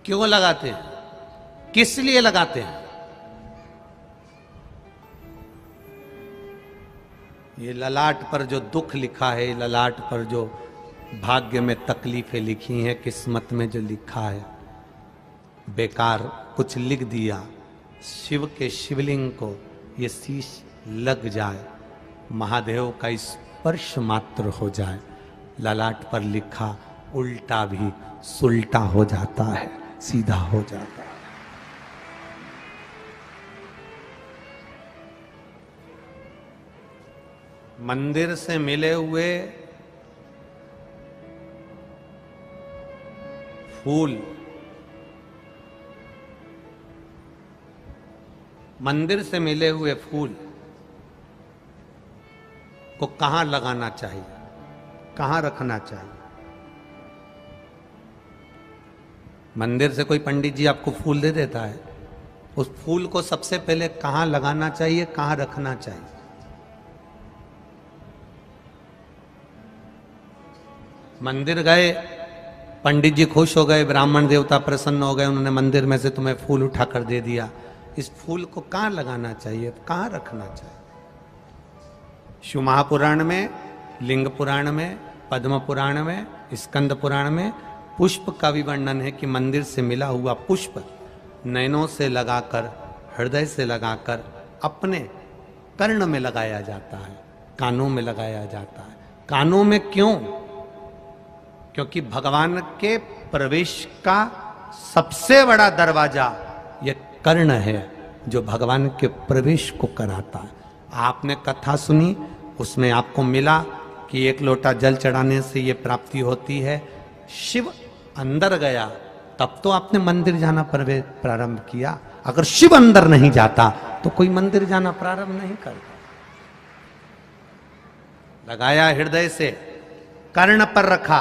क्यों लगाते हैं? किस लिए लगाते हैं? ये ललाट पर जो दुख लिखा है, ललाट पर जो भाग्य में तकलीफें लिखी हैं, किस्मत में जो लिखा है, बेकार कुछ लिख दिया। शिव के शिवलिंग को ये शीश लग जाए, महादेव का स्पर्श मात्र हो जाए, ललाट पर लिखा उल्टा भी सुल्टा हो जाता है, सीधा हो जाता है। मंदिर से मिले हुए फूल, मंदिर से मिले हुए फूल को कहां लगाना चाहिए, कहां रखना चाहिए? मंदिर से कोई पंडित जी आपको फूल दे देता है, उस फूल को सबसे पहले कहां लगाना चाहिए, कहां रखना चाहिए? मंदिर गए, पंडित जी खुश हो गए, ब्राह्मण देवता प्रसन्न हो गए, उन्होंने मंदिर में से तुम्हें फूल उठाकर दे दिया। इस फूल को कहां लगाना चाहिए, कहां रखना चाहिए? शिव महापुराण में, लिंग पुराण में, पद्म पुराण में, स्कंद पुराण में पुष्प का भी वर्णन है कि मंदिर से मिला हुआ पुष्प नयनों से लगाकर, हृदय से लगाकर अपने कर्ण में लगाया जाता है, कानों में लगाया जाता है। कानों में क्यों? क्योंकि भगवान के प्रवेश का सबसे बड़ा दरवाजा यह कर्ण है, जो भगवान के प्रवेश को कराता है। आपने कथा सुनी, उसमें आपको मिला कि एक लोटा जल चढ़ाने से यह प्राप्ति होती है। शिव अंदर गया तब तो आपने मंदिर जाना प्रारंभ किया। अगर शिव अंदर नहीं जाता तो कोई मंदिर जाना प्रारंभ नहीं करता। लगाया हृदय से, कर्ण पर रखा,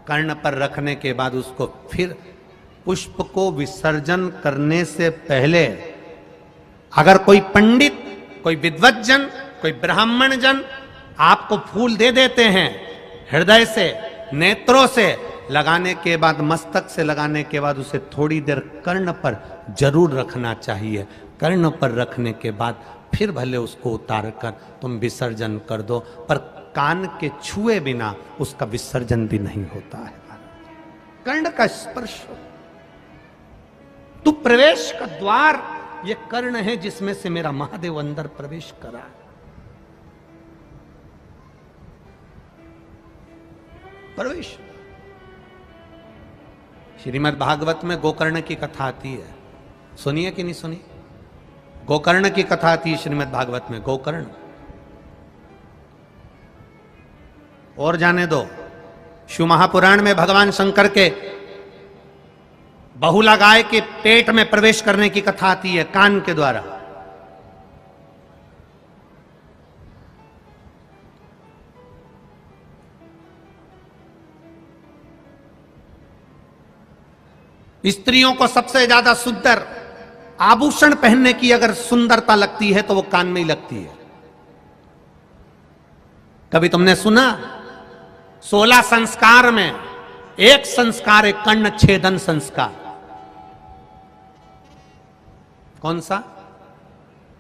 कर्ण पर रखने के बाद उसको फिर पुष्प को विसर्जन करने से पहले अगर कोई पंडित, कोई विद्वज्जन, कोई ब्राह्मण जन आपको फूल दे देते हैं, हृदय से, नेत्रों से लगाने के बाद, मस्तक से लगाने के बाद उसे थोड़ी देर कर्ण पर जरूर रखना चाहिए। कर्ण पर रखने के बाद फिर भले उसको उतार कर तुम विसर्जन कर दो, पर कान के छुए बिना उसका विसर्जन भी नहीं होता है। कर्ण का स्पर्श हो तो प्रवेश का द्वार ये कर्ण है, जिसमें से मेरा महादेव अंदर प्रवेश करा। प्रवेश। श्रीमद् भागवत में गोकर्ण की कथा आती है, सुनिए कि नहीं सुनी? गोकर्ण की कथा आती है श्रीमद् भागवत में। गोकर्ण और जाने दो, शिव महापुराण में भगवान शंकर के बहुला गाय के पेट में प्रवेश करने की कथा आती है, कान के द्वारा। स्त्रियों को सबसे ज्यादा सुंदर आभूषण पहनने की अगर सुंदरता लगती है तो वो कान में ही लगती है। कभी तुमने सुना 16 संस्कार में एक संस्कार है कर्ण छेदन संस्कार? कौन सा?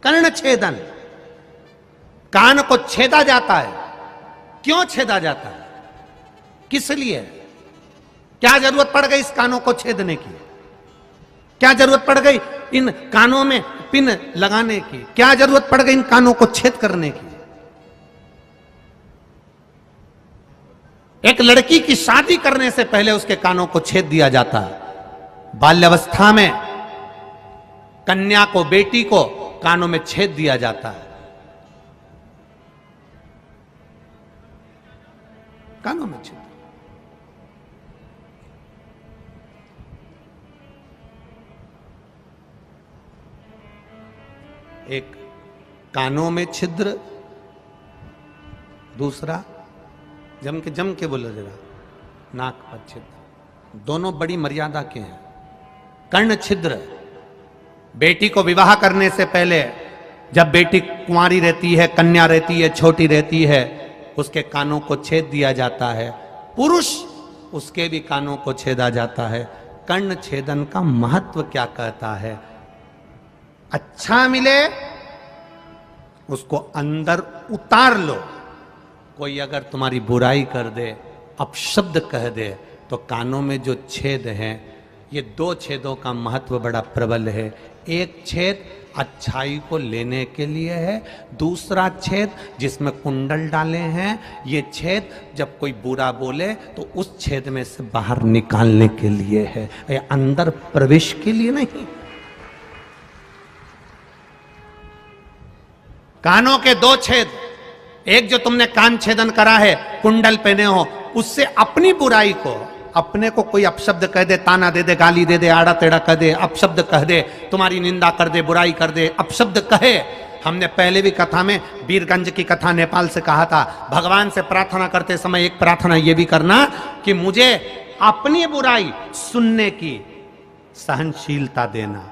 कर्ण छेदन। कान को छेदा जाता है। क्यों छेदा जाता है? किस लिए? क्या जरूरत पड़ गई इस कानों को छेदने की? क्या जरूरत पड़ गई इन कानों में पिन लगाने की? क्या जरूरत पड़ गई इन कानों को छेद करने की? एक लड़की की शादी करने से पहले उसके कानों को छेद दिया जाता है। बाल्यावस्था में कन्या को, बेटी को कानों में छेद दिया जाता है, कानों में छेद। एक कानों में छिद्र, दूसरा जम के बोलो जरा, नाक पर छिद्र। दोनों बड़ी मर्यादा के हैं। कर्ण छिद्र, बेटी को विवाह करने से पहले जब बेटी कुंवारी रहती है, कन्या रहती है, छोटी रहती है, उसके कानों को छेद दिया जाता है। पुरुष, उसके भी कानों को छेदा जाता है। कर्ण छेदन का महत्व क्या कहता है? अच्छा मिले उसको अंदर उतार लो। कोई अगर तुम्हारी बुराई कर दे, अपशब्द कह दे, तो कानों में जो छेद हैं, ये दो छेदों का महत्व बड़ा प्रबल है। एक छेद अच्छाई को लेने के लिए है, दूसरा छेद जिसमें कुंडल डाले हैं, ये छेद जब कोई बुरा बोले तो उस छेद में से बाहर निकालने के लिए है, ये अंदर प्रवेश के लिए नहीं। कानों के दो छेद, एक जो तुमने कान छेदन करा है, कुंडल पहने हो, उससे अपनी बुराई को, अपने को कोई अपशब्द कह दे, ताना दे दे, गाली दे दे, आड़ा टेढ़ा कह दे, अपशब्द कह दे, तुम्हारी निंदा कर दे, बुराई कर दे, अपशब्द कहे। हमने पहले भी कथा में वीरगंज की कथा नेपाल से कहा था, भगवान से प्रार्थना करते समय एक प्रार्थना ये भी करना कि मुझे अपनी बुराई सुनने की सहनशीलता देना।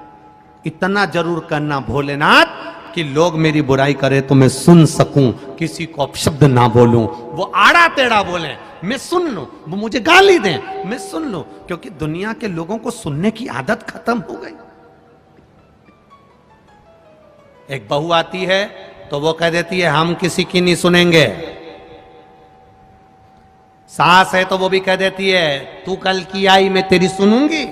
इतना जरूर करना भोलेनाथ कि लोग मेरी बुराई करे तो मैं सुन सकूं, किसी को अपशब्द ना बोलूं, वो आड़ा टेढ़ा बोले मैं सुन लूं, वो मुझे गाली दें मैं सुन लूं, क्योंकि दुनिया के लोगों को सुनने की आदत खत्म हो गई। एक बहू आती है तो वो कह देती है हम किसी की नहीं सुनेंगे। सास है तो वो भी कह देती है तू कल की आई मैं तेरी सुनूंगी।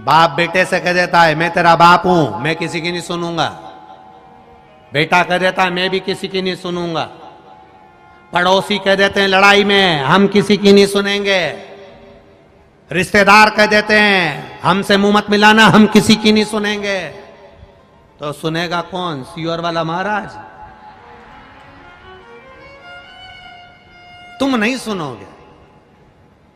बाप बेटे से कह देता है मैं तेरा बाप हूं, मैं किसी की नहीं सुनूंगा। बेटा कह देता है मैं भी किसी की नहीं सुनूंगा। पड़ोसी कह देते हैं लड़ाई में हम किसी की नहीं सुनेंगे। रिश्तेदार कह देते हैं हमसे मुंह मत मिलाना, हम किसी की नहीं सुनेंगे। तो सुनेगा कौन? सियोर वाला महाराज। तुम नहीं सुनोगे,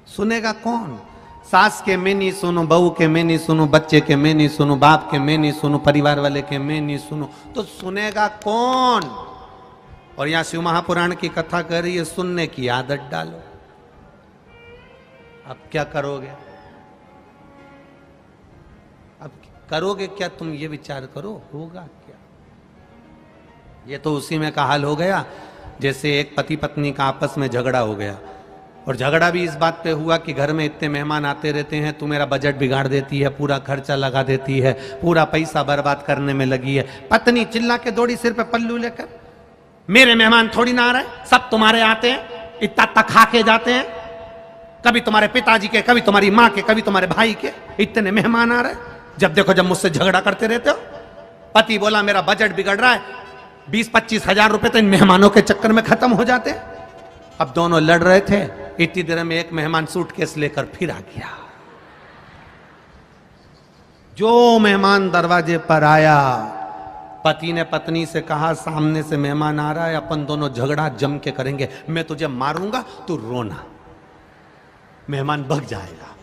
सुनेगा कौन? सास के मैं नहीं सुनो, बहू के मैं नहीं सुनो, बच्चे के मैं नहीं सुनो, बाप के मैं नहीं सुनो, परिवार वाले के मैं नहीं सुनो, तो सुनेगा कौन? और यहां शिव महापुराण की कथा कर रही है सुनने की आदत डालो। अब क्या करोगे? अब करोगे क्या? तुम ये विचार करो, होगा क्या? ये तो उसी में का हाल हो गया जैसे एक पति पत्नी का आपस में झगड़ा हो गया, और झगड़ा भी इस बात पे हुआ कि घर में इतने मेहमान आते रहते हैं, तू मेरा बजट बिगाड़ देती है, पूरा खर्चा लगा देती है, पूरा पैसा बर्बाद करने में लगी है। पत्नी चिल्ला के दौड़ी सिर पे पल्लू लेकर, मेरे मेहमान थोड़ी ना आ रहे, सब तुम्हारे आते हैं, इतना तक खा के जाते हैं, कभी तुम्हारे पिताजी के, कभी तुम्हारी माँ के, कभी तुम्हारे भाई के, इतने मेहमान आ रहे, जब देखो जब मुझसे झगड़ा करते रहते हो। पति बोला मेरा बजट बिगड़ रहा है, 20-25 हजार रुपए तो इन मेहमानों के चक्कर में खत्म हो जाते। अब दोनों लड़ रहे थे, इतनी देर में एक मेहमान सूटकेस लेकर फिर आ गया। जो मेहमान दरवाजे पर आया, पति ने पत्नी से कहा सामने से मेहमान आ रहा है, अपन दोनों झगड़ा जम के करेंगे, मैं तुझे मारूंगा तू रोना। मेहमान भग जाएगा।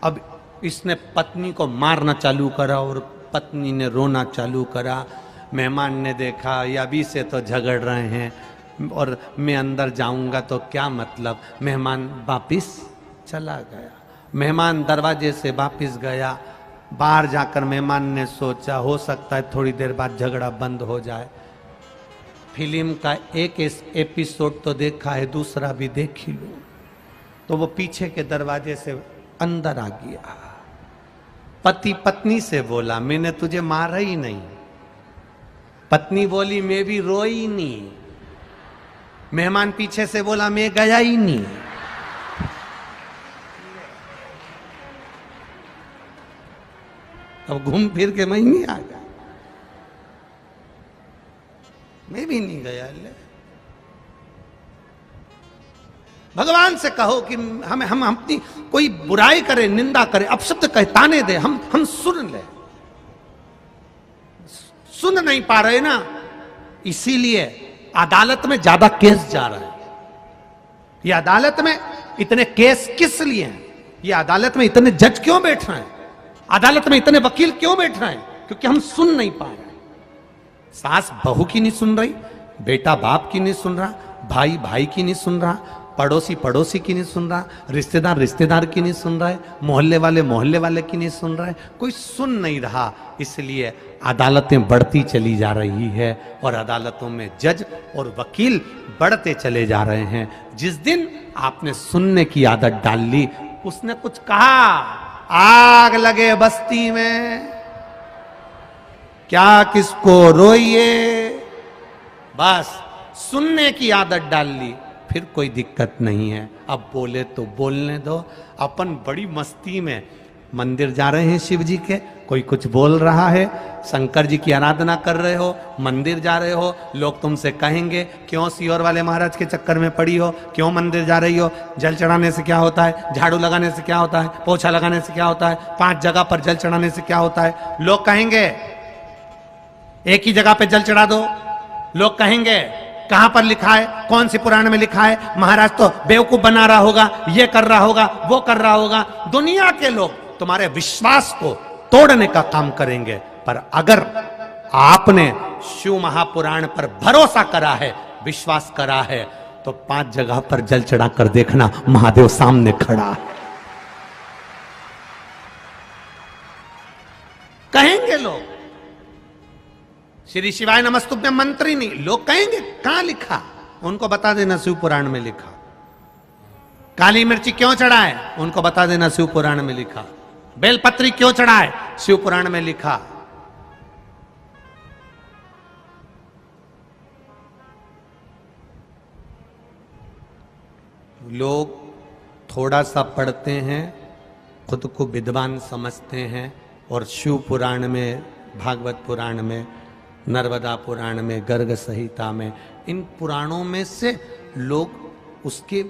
अब इसने पत्नी को मारना चालू करा और पत्नी ने रोना चालू करा। मेहमान ने देखा ये अभी से तो झगड़ रहे हैं और मैं अंदर जाऊंगा तो क्या मतलब। मेहमान वापिस चला गया। मेहमान दरवाजे से वापिस गया। बाहर जाकर मेहमान ने सोचा हो सकता है थोड़ी देर बाद झगड़ा बंद हो जाए। फिल्म का एक एपिसोड तो देखा है, दूसरा भी देख ही लूं। तो वो पीछे के दरवाजे से अंदर आ गया। पति पत्नी से बोला मैंने तुझे मारा ही नहीं। पत्नी बोली मैं भी रोई नहीं। मेहमान पीछे से बोला मैं गया ही नहीं। अब घूम फिर के मैं नहीं आ गया, मैं भी नहीं गया। ले भगवान से कहो कि हम अपनी कोई बुराई करे, निंदा करे, अपशब्द कहे, ताने दे, हम सुन ले। सुन नहीं पा रहे ना, इसीलिए अदालत में ज्यादा केस जा रहा है। ये अदालत में इतने केस किस लिए हैं? ये अदालत में इतने जज क्यों बैठ रहे हैं? अदालत में इतने वकील क्यों बैठ रहे हैं? क्योंकि हम सुन नहीं पा रहे। सास बहू की नहीं सुन रही, बेटा बाप की नहीं सुन रहा, भाई भाई की नहीं सुन रहा, पड़ोसी पड़ोसी की नहीं सुन रहा, रिश्तेदार रिश्तेदार की नहीं सुन रहा है, मोहल्ले वाले की नहीं सुन रहा है, कोई सुन नहीं रहा। इसलिए अदालतें बढ़ती चली जा रही है और अदालतों में जज और वकील बढ़ते चले जा रहे हैं। जिस दिन आपने सुनने की आदत डाल ली, उसने कुछ कहा, आग लगे बस्ती में, क्या किसको रोइए, बस सुनने की आदत डाल ली, फिर कोई दिक्कत नहीं है। अब बोले तो बोलने दो। अपन बड़ी मस्ती में मंदिर जा रहे हैं शिव जी के, कोई कुछ बोल रहा है, शंकर जी की आराधना कर रहे हो, मंदिर जा रहे हो, लोग तुमसे कहेंगे क्यों सीहोर वाले महाराज के चक्कर में पड़ी हो, क्यों मंदिर जा रही हो, जल चढ़ाने से क्या होता है, झाड़ू लगाने से क्या होता है, पोछा लगाने से क्या होता है, 5 जगह पर जल चढ़ाने से क्या होता है। लोग कहेंगे एक ही जगह पे जल चढ़ा दो। लोग कहेंगे कहां पर लिखा है, कौन सी पुराण में लिखा है, महाराज तो बेवकूफ बना रहा होगा, ये कर रहा होगा, वो कर रहा होगा। दुनिया के लोग तुम्हारे विश्वास को तोड़ने का काम करेंगे, पर अगर आपने शिव महापुराण पर भरोसा करा है, विश्वास करा है, तो 5 जगह पर जल चढ़ा कर देखना, महादेव सामने खड़ा है। कहेंगे लोग श्री शिवाय नमस्तुभ्यम मंत्री नहीं, लोग कहेंगे कहां लिखा, उनको बता देना शिव पुराण में लिखा। काली मिर्ची क्यों चढ़ाए, उनको बता देना शिव पुराण में लिखा। बेलपत्री क्यों चढ़ाए, शिव पुराण में लिखा। लोग थोड़ा सा पढ़ते हैं, खुद को विद्वान समझते हैं, और शिव पुराण में, भागवत पुराण में, नर्मदा पुराण में, गर्ग संहिता में, इन पुराणों में से लोग उसके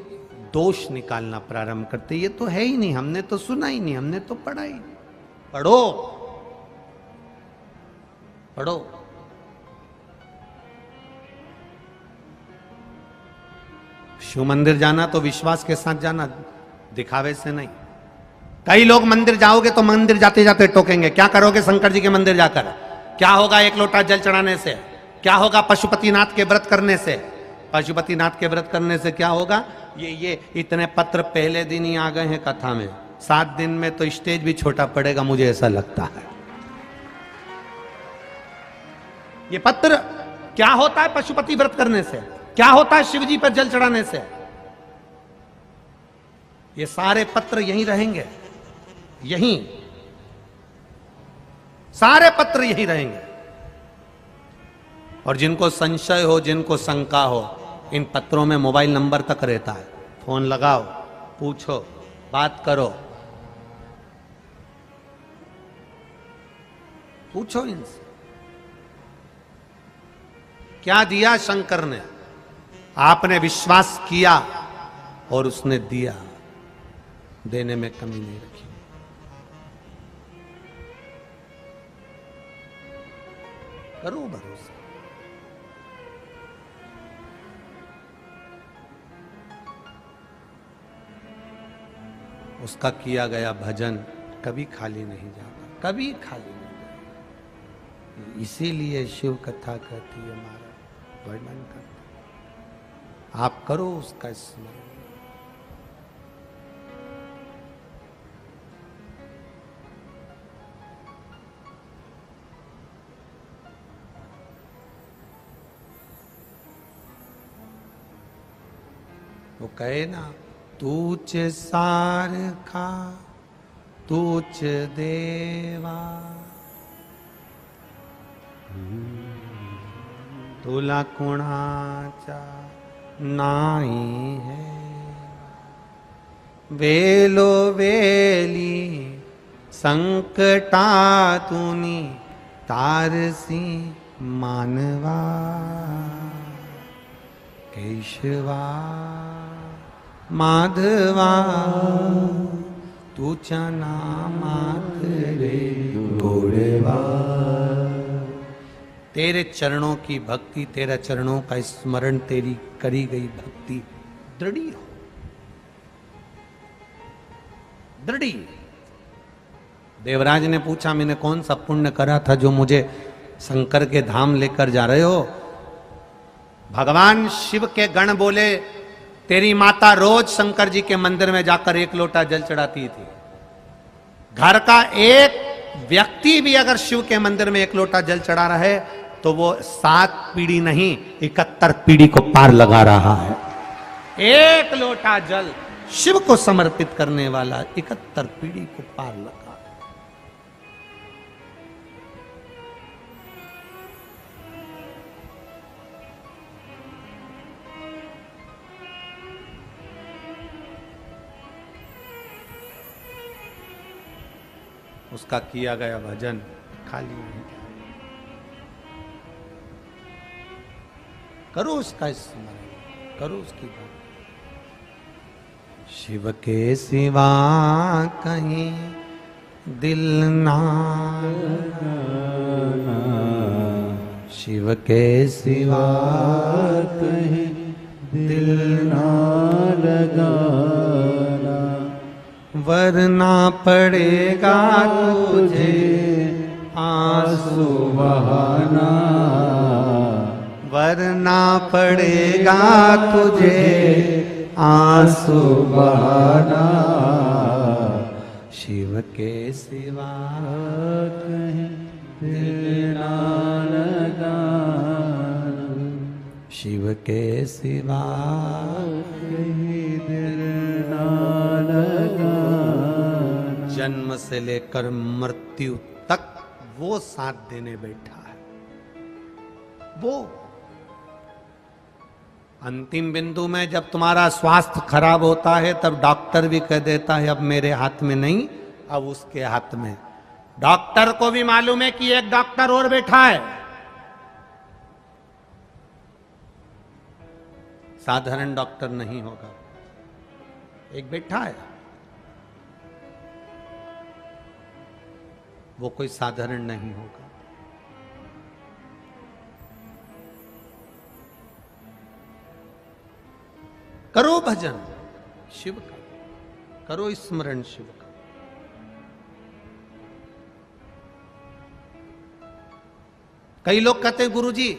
दोष निकालना प्रारंभ करते। ये तो है ही नहीं, हमने तो सुना ही नहीं, हमने तो पढ़ा ही नहीं। पढ़ो पढ़ो। शिव मंदिर जाना तो विश्वास के साथ जाना, दिखावे से नहीं। कई लोग मंदिर जाओगे तो मंदिर जाते जाते टोकेंगे, क्या करोगे शंकर जी के मंदिर जाकर, क्या होगा एक लोटा जल चढ़ाने से, क्या होगा पशुपतिनाथ के व्रत करने से। पशुपतिनाथ के व्रत करने से क्या होगा, ये इतने पत्र पहले दिन ही आ गए हैं कथा में, 7 दिन में तो स्टेज भी छोटा पड़ेगा, मुझे ऐसा लगता है। ये पत्र क्या होता है पशुपति व्रत करने से, क्या होता है शिव जी पर जल चढ़ाने से। ये सारे पत्र यहीं रहेंगे, यहीं सारे पत्र यहीं रहेंगे। और जिनको संशय हो, जिनको शंका हो, इन पत्रों में मोबाइल नंबर तक रहता है, फोन लगाओ, पूछो, बात करो, पूछो इनसे क्या दिया शंकर ने। आपने विश्वास किया और उसने दिया, देने में कमी नहीं रखी। करो भरोसा। उसका किया गया भजन कभी खाली नहीं जाता, कभी खाली नहीं जाता। इसीलिए शिव कथा कहती है, महाराज वर्णन करता, आप करो उसका स्मरण। वो कहे ना, तूच सारखा तूच देवा, तुला कुणाचा नाही है, वेलो वेली संकटातुनी तारसी मानवा, केशवा माधवा तू चना मात रे तोड़वा। तेरे चरणों की भक्ति, तेरे चरणों का स्मरण, तेरी करी गई भक्ति दृढ़ी हो, दृढ़ी। देवराज ने पूछा मैंने कौन सा पुण्य करा था जो मुझे शंकर के धाम लेकर जा रहे हो? भगवान शिव के गण बोले तेरी माता रोज शंकर जी के मंदिर में जाकर 1 लोटा जल चढ़ाती थी। घर का एक व्यक्ति भी अगर शिव के मंदिर में 1 लोटा जल चढ़ा रहा है तो वो 7 पीढ़ी नहीं 71 पीढ़ी को पार लगा रहा है। 1 लोटा जल शिव को समर्पित करने वाला 71 पीढ़ी को पार लगा। उसका किया गया भजन खाली नहीं, करो उसका स्मरण, करो उसकी बात। शिव के सिवा कहीं दिल ना लगाना, शिव के सिवा कहीं दिल ना लगाना, वरना पड़ेगा तुझे आंसू बहाना, वरना पड़ेगा तुझे आंसू बहाना, शिव के सिवा कहीं दिल ना लगाना, शिव के सिवा कहीं दिल ना लगाना। जन्म से लेकर मृत्यु तक वो साथ देने बैठा है। वो अंतिम बिंदु में जब तुम्हारा स्वास्थ्य खराब होता है तब डॉक्टर भी कह देता है अब मेरे हाथ में नहीं, अब उसके हाथ में। डॉक्टर को भी मालूम है कि एक डॉक्टर और बैठा है। साधारण डॉक्टर नहीं होगा, एक बैठा है, वो कोई साधारण नहीं होगा। करो भजन शिव का, करो स्मरण शिव का। कई लोग कहते हैं गुरुजी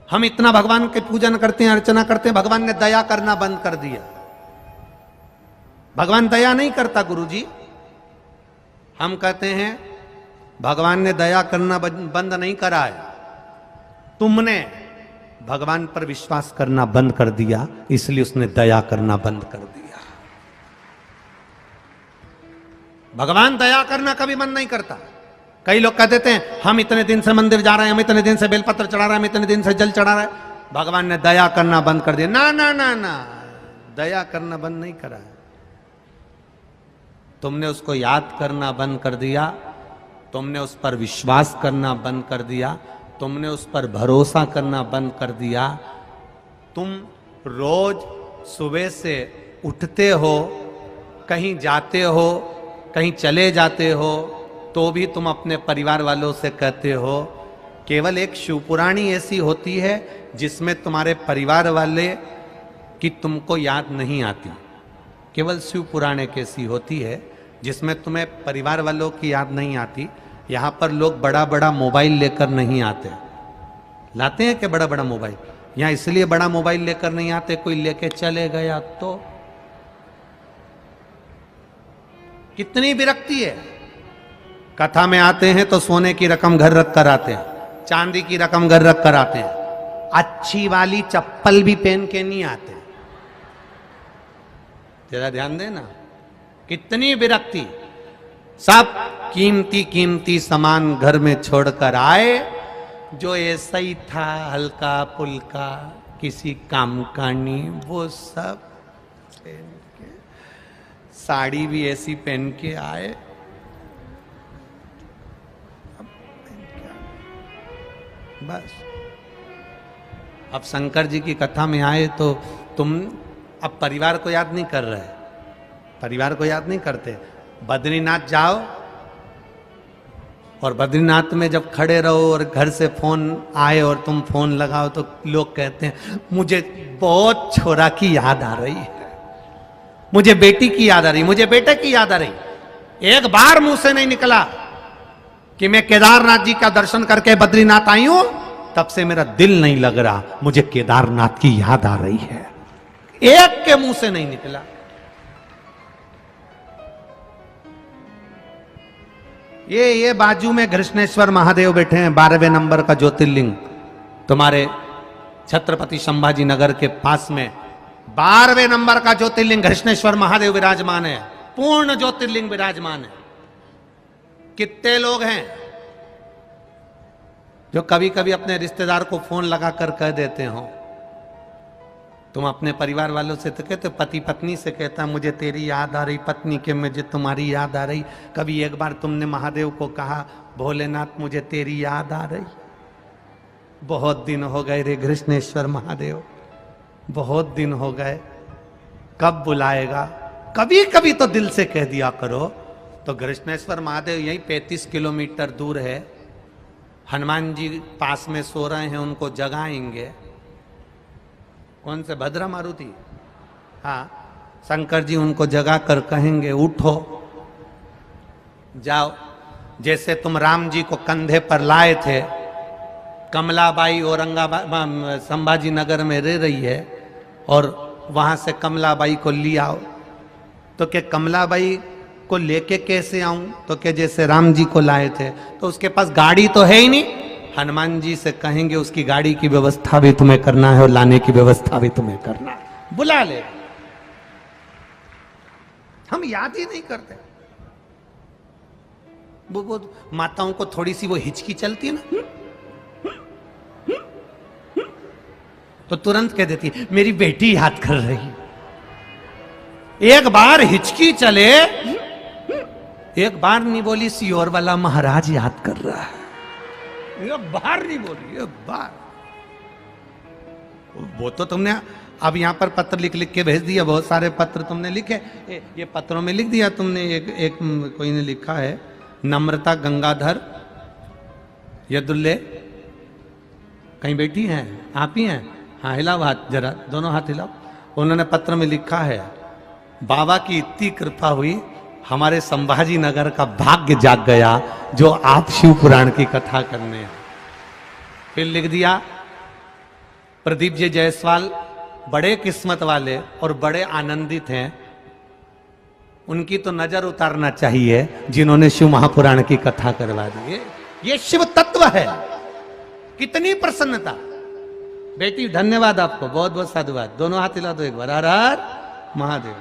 हम इतना भगवान के पूजन करते हैं, अर्चना करते हैं, भगवान ने दया करना बंद कर दिया। भगवान दया नहीं करता गुरुजी। हम कहते हैं भगवान ने दया करना बंद नहीं करा है, तुमने भगवान पर विश्वास करना बंद कर दिया, इसलिए उसने दया करना बंद कर दिया। भगवान दया करना कभी मन नहीं करता। कई लोग कह देते हैं हम इतने दिन से मंदिर जा रहे हैं, हम इतने दिन से बेलपत्र चढ़ा रहे हैं, हम इतने दिन से जल चढ़ा रहे हैं, भगवान ने दया करना बंद कर दिया। ना ना ना ना, दया करना बंद नहीं करा है। तुमने उसको याद करना बंद कर दिया, तुमने उस पर विश्वास करना बंद कर दिया, तुमने उस पर भरोसा करना बंद कर दिया। तुम रोज सुबह से उठते हो, कहीं जाते हो, कहीं चले जाते हो, तो भी तुम अपने परिवार वालों से कहते हो। केवल एक शिवपुराणी ऐसी होती है जिसमें तुम्हारे परिवार वाले की तुमको याद नहीं आती। केवल शिवपुराण एक ऐसी होती है जिसमें तुम्हें परिवार वालों की याद नहीं आती। यहाँ पर लोग बड़ा बड़ा मोबाइल लेकर नहीं आते। लाते हैं कि बड़ा बड़ा मोबाइल? यहाँ इसलिए बड़ा मोबाइल लेकर नहीं आते, कोई लेके चले गया तो। कितनी विरक्ति है। कथा में आते हैं तो सोने की रकम घर रख कर आते हैं, चांदी की रकम घर रख कर आते हैं, अच्छी वाली चप्पल भी पहन के नहीं आते। जरा ध्यान देना, कितनी विरक्ति। सब कीमती कीमती सामान घर में छोड़कर आए, जो ऐसा ही था हल्का पुल्का किसी काम का नहीं, वो सब पहन के, साड़ी भी ऐसी पहन के आए। बस अब शंकर जी की कथा में आए तो तुम अब परिवार को याद नहीं कर रहे, परिवार को याद नहीं करते। बद्रीनाथ जाओ और बद्रीनाथ में जब खड़े रहो और घर से फोन आए और तुम फोन लगाओ तो लोग कहते हैं मुझे बहुत छोरा की याद आ रही है, मुझे बेटी की याद आ रही, मुझे बेटे की याद आ रही। एक बार मुंह से नहीं निकला कि मैं केदारनाथ जी का दर्शन करके बद्रीनाथ आई हूं, तब से मेरा दिल नहीं लग रहा, मुझे केदारनाथ की याद आ रही है। एक के मुंह से नहीं निकला। ये बाजू में कृष्णेश्वर महादेव बैठे हैं, 12वें नंबर का ज्योतिर्लिंग तुम्हारे छत्रपति संभाजी नगर के पास में 12वें नंबर का ज्योतिर्लिंग कृष्णेश्वर महादेव विराजमान है, पूर्ण ज्योतिर्लिंग विराजमान है। कितने लोग हैं जो कभी कभी अपने रिश्तेदार को फोन लगाकर कह देते हो, तुम अपने परिवार वालों से तो कहते, पति पत्नी से कहता मुझे तेरी याद आ रही, पत्नी के मुझे तुम्हारी याद आ रही। कभी एक बार तुमने महादेव को कहा भोलेनाथ मुझे तेरी याद आ रही। बहुत दिन हो गए रे कृष्णेश्वर महादेव, बहुत दिन हो गए, कब बुलाएगा। कभी कभी तो दिल से कह दिया करो। तो कृष्णेश्वर महादेव यही 35 किलोमीटर दूर है। हनुमान जी पास में सो रहे हैं, उनको जगाएंगे। कौन से भद्रा मारुति, हाँ, शंकर जी उनको जगा कर कहेंगे उठो जाओ। जैसे तुम राम जी को कंधे पर लाए थे, कमलाबाई औरंगाबाद संभाजी नगर में रह रही है और वहां से कमलाबाई को ले आओ, तो क्या कमलाबाई को लेके कैसे आऊं, तो क्या जैसे राम जी को लाए थे। तो उसके पास गाड़ी तो है ही नहीं, हनुमान जी से कहेंगे उसकी गाड़ी की व्यवस्था भी तुम्हें करना है और लाने की व्यवस्था भी तुम्हें करना है, बुला ले। हम याद ही नहीं करते। वो माताओं को थोड़ी सी वो हिचकी चलती है ना, तो तुरंत कह देती मेरी बेटी याद कर रही। एक बार हिचकी चले, एक बार नहीं बोली सियोर वाला महाराज याद कर रहा है, ये बार नहीं बोली, ये बार। वो तो तुमने अब यहां पर पत्र लिख लिख के भेज दिया, बहुत सारे पत्र तुमने लिखे। ये पत्रों में लिख दिया तुमने। एक कोई ने लिखा है, नम्रता गंगाधर यदुल्ले, कहीं बैठी हैं, आप ही हैं, हाँ हिलाओ हाथ जरा, दोनों हाथ हिलाओ। उन्होंने पत्र में लिखा है, बाबा की इतनी कृपा हुई, हमारे संभाजी नगर का भाग्य जाग गया जो आप शिव पुराण की कथा करने हैं। फिर लिख दिया, प्रदीप जी जायसवाल बड़े किस्मत वाले और बड़े आनंदित हैं, उनकी तो नजर उतारना चाहिए जिन्होंने शिव महापुराण की कथा करवा दी। ये शिव तत्व है। कितनी प्रसन्नता। बेटी धन्यवाद आपको, बहुत बहुत साधुवाद। दोनों हाथ हिला दो एक बार, हर हर महादेव।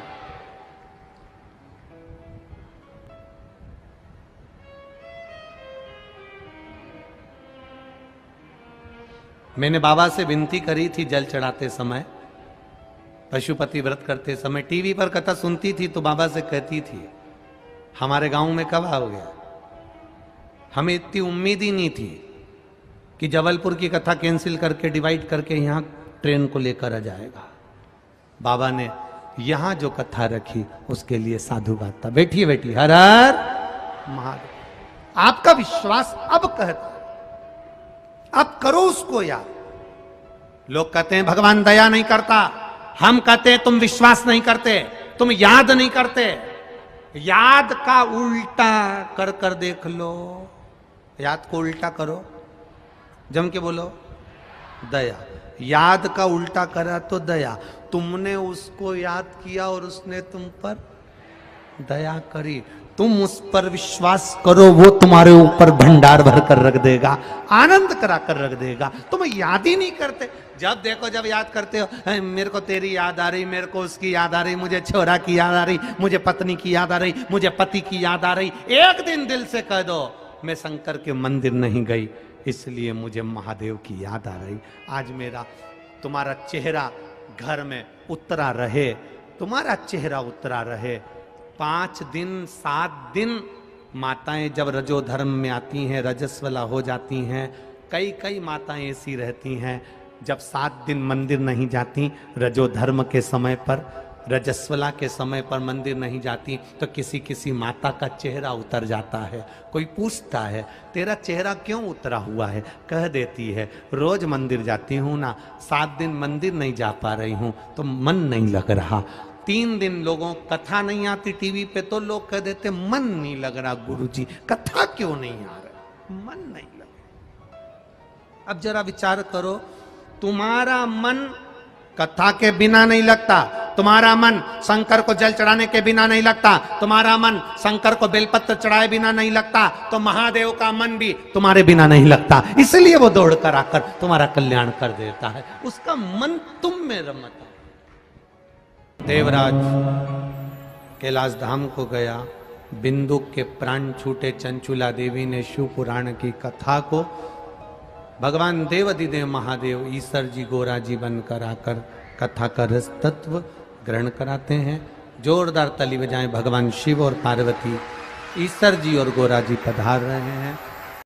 मैंने बाबा से विनती करी थी जल चढ़ाते समय, पशुपति व्रत करते समय, टीवी पर कथा सुनती थी तो बाबा से कहती थी हमारे गांव में कब आओगे। हमें इतनी उम्मीद ही नहीं थी कि जबलपुर की कथा कैंसिल करके डिवाइड करके यहां ट्रेन को लेकर आ जाएगा। बाबा ने यहां जो कथा रखी उसके लिए साधुवाद था। बैठिए बैठिए, हर हर महादेव। आपका विश्वास अब कहता, अब करो उसको याद। लोग कहते हैं भगवान दया नहीं करता, हम कहते हैं तुम विश्वास नहीं करते, तुम याद नहीं करते। याद का उल्टा कर कर देख लो, याद को उल्टा करो, जम के बोलो दया। याद का उल्टा करा तो दया। तुमने उसको याद किया और उसने तुम पर दया करी। तुम उस पर विश्वास करो, वो तुम्हारे ऊपर भंडार भर कर रख देगा, आनंद करा कर रख देगा। तुम याद ही नहीं करते। जब देखो जब याद करते हो, मेरे को तेरी याद आ रही, मेरे को उसकी याद आ रही, मुझे छोरा की याद आ रही, मुझे पत्नी की याद आ रही, मुझे पति की याद आ रही। एक दिन दिल से कह दो मैं शंकर के मंदिर नहीं गई, इसलिए मुझे महादेव की याद आ रही। आज मेरा तुम्हारा चेहरा घर में उतरा रहे, तुम्हारा चेहरा उतरा रहे। 5 दिन 7 दिन माताएं जब रजोधर्म में आती हैं, रजस्वला हो जाती हैं। कई कई माताएं ऐसी रहती हैं जब 7 दिन मंदिर नहीं जाती, रजोधर्म के समय पर, रजस्वला के समय पर मंदिर नहीं जाती, तो किसी किसी माता का चेहरा उतर जाता है। कोई पूछता है तेरा चेहरा क्यों उतरा हुआ है, कह देती है रोज मंदिर जाती हूँ ना, 7 दिन मंदिर नहीं जा पा रही हूँ तो मन नहीं लग रहा। 3 दिन लोगों कथा नहीं आती टीवी पे तो लोग कह देते मन नहीं लग रहा गुरुजी, कथा क्यों नहीं आ रहा, मन नहीं लग रहा। अब जरा विचार करो, तुम्हारा मन कथा के बिना नहीं लगता, तुम्हारा मन शंकर को जल चढ़ाने के बिना नहीं लगता, तुम्हारा मन शंकर को बेलपत्र चढ़ाए बिना नहीं लगता, तो महादेव का मन भी तुम्हारे बिना नहीं लगता। इसलिए वो दौड़ कर आकर तुम्हारा कल्याण कर देता है, उसका मन तुम में रमता। देवराज कैलाश धाम को गया, बिंदु के प्राण छूटे, चंचुला देवी ने शिव पुराण की कथा को भगवान देवाधिदेव महादेव ईश्वर जी गोरा जी बनकर आकर कथा का रस तत्व ग्रहण कराते हैं। जोरदार ताली बजाएं, भगवान शिव और पार्वती, ईश्वर जी और गोरा जी पधार रहे हैं।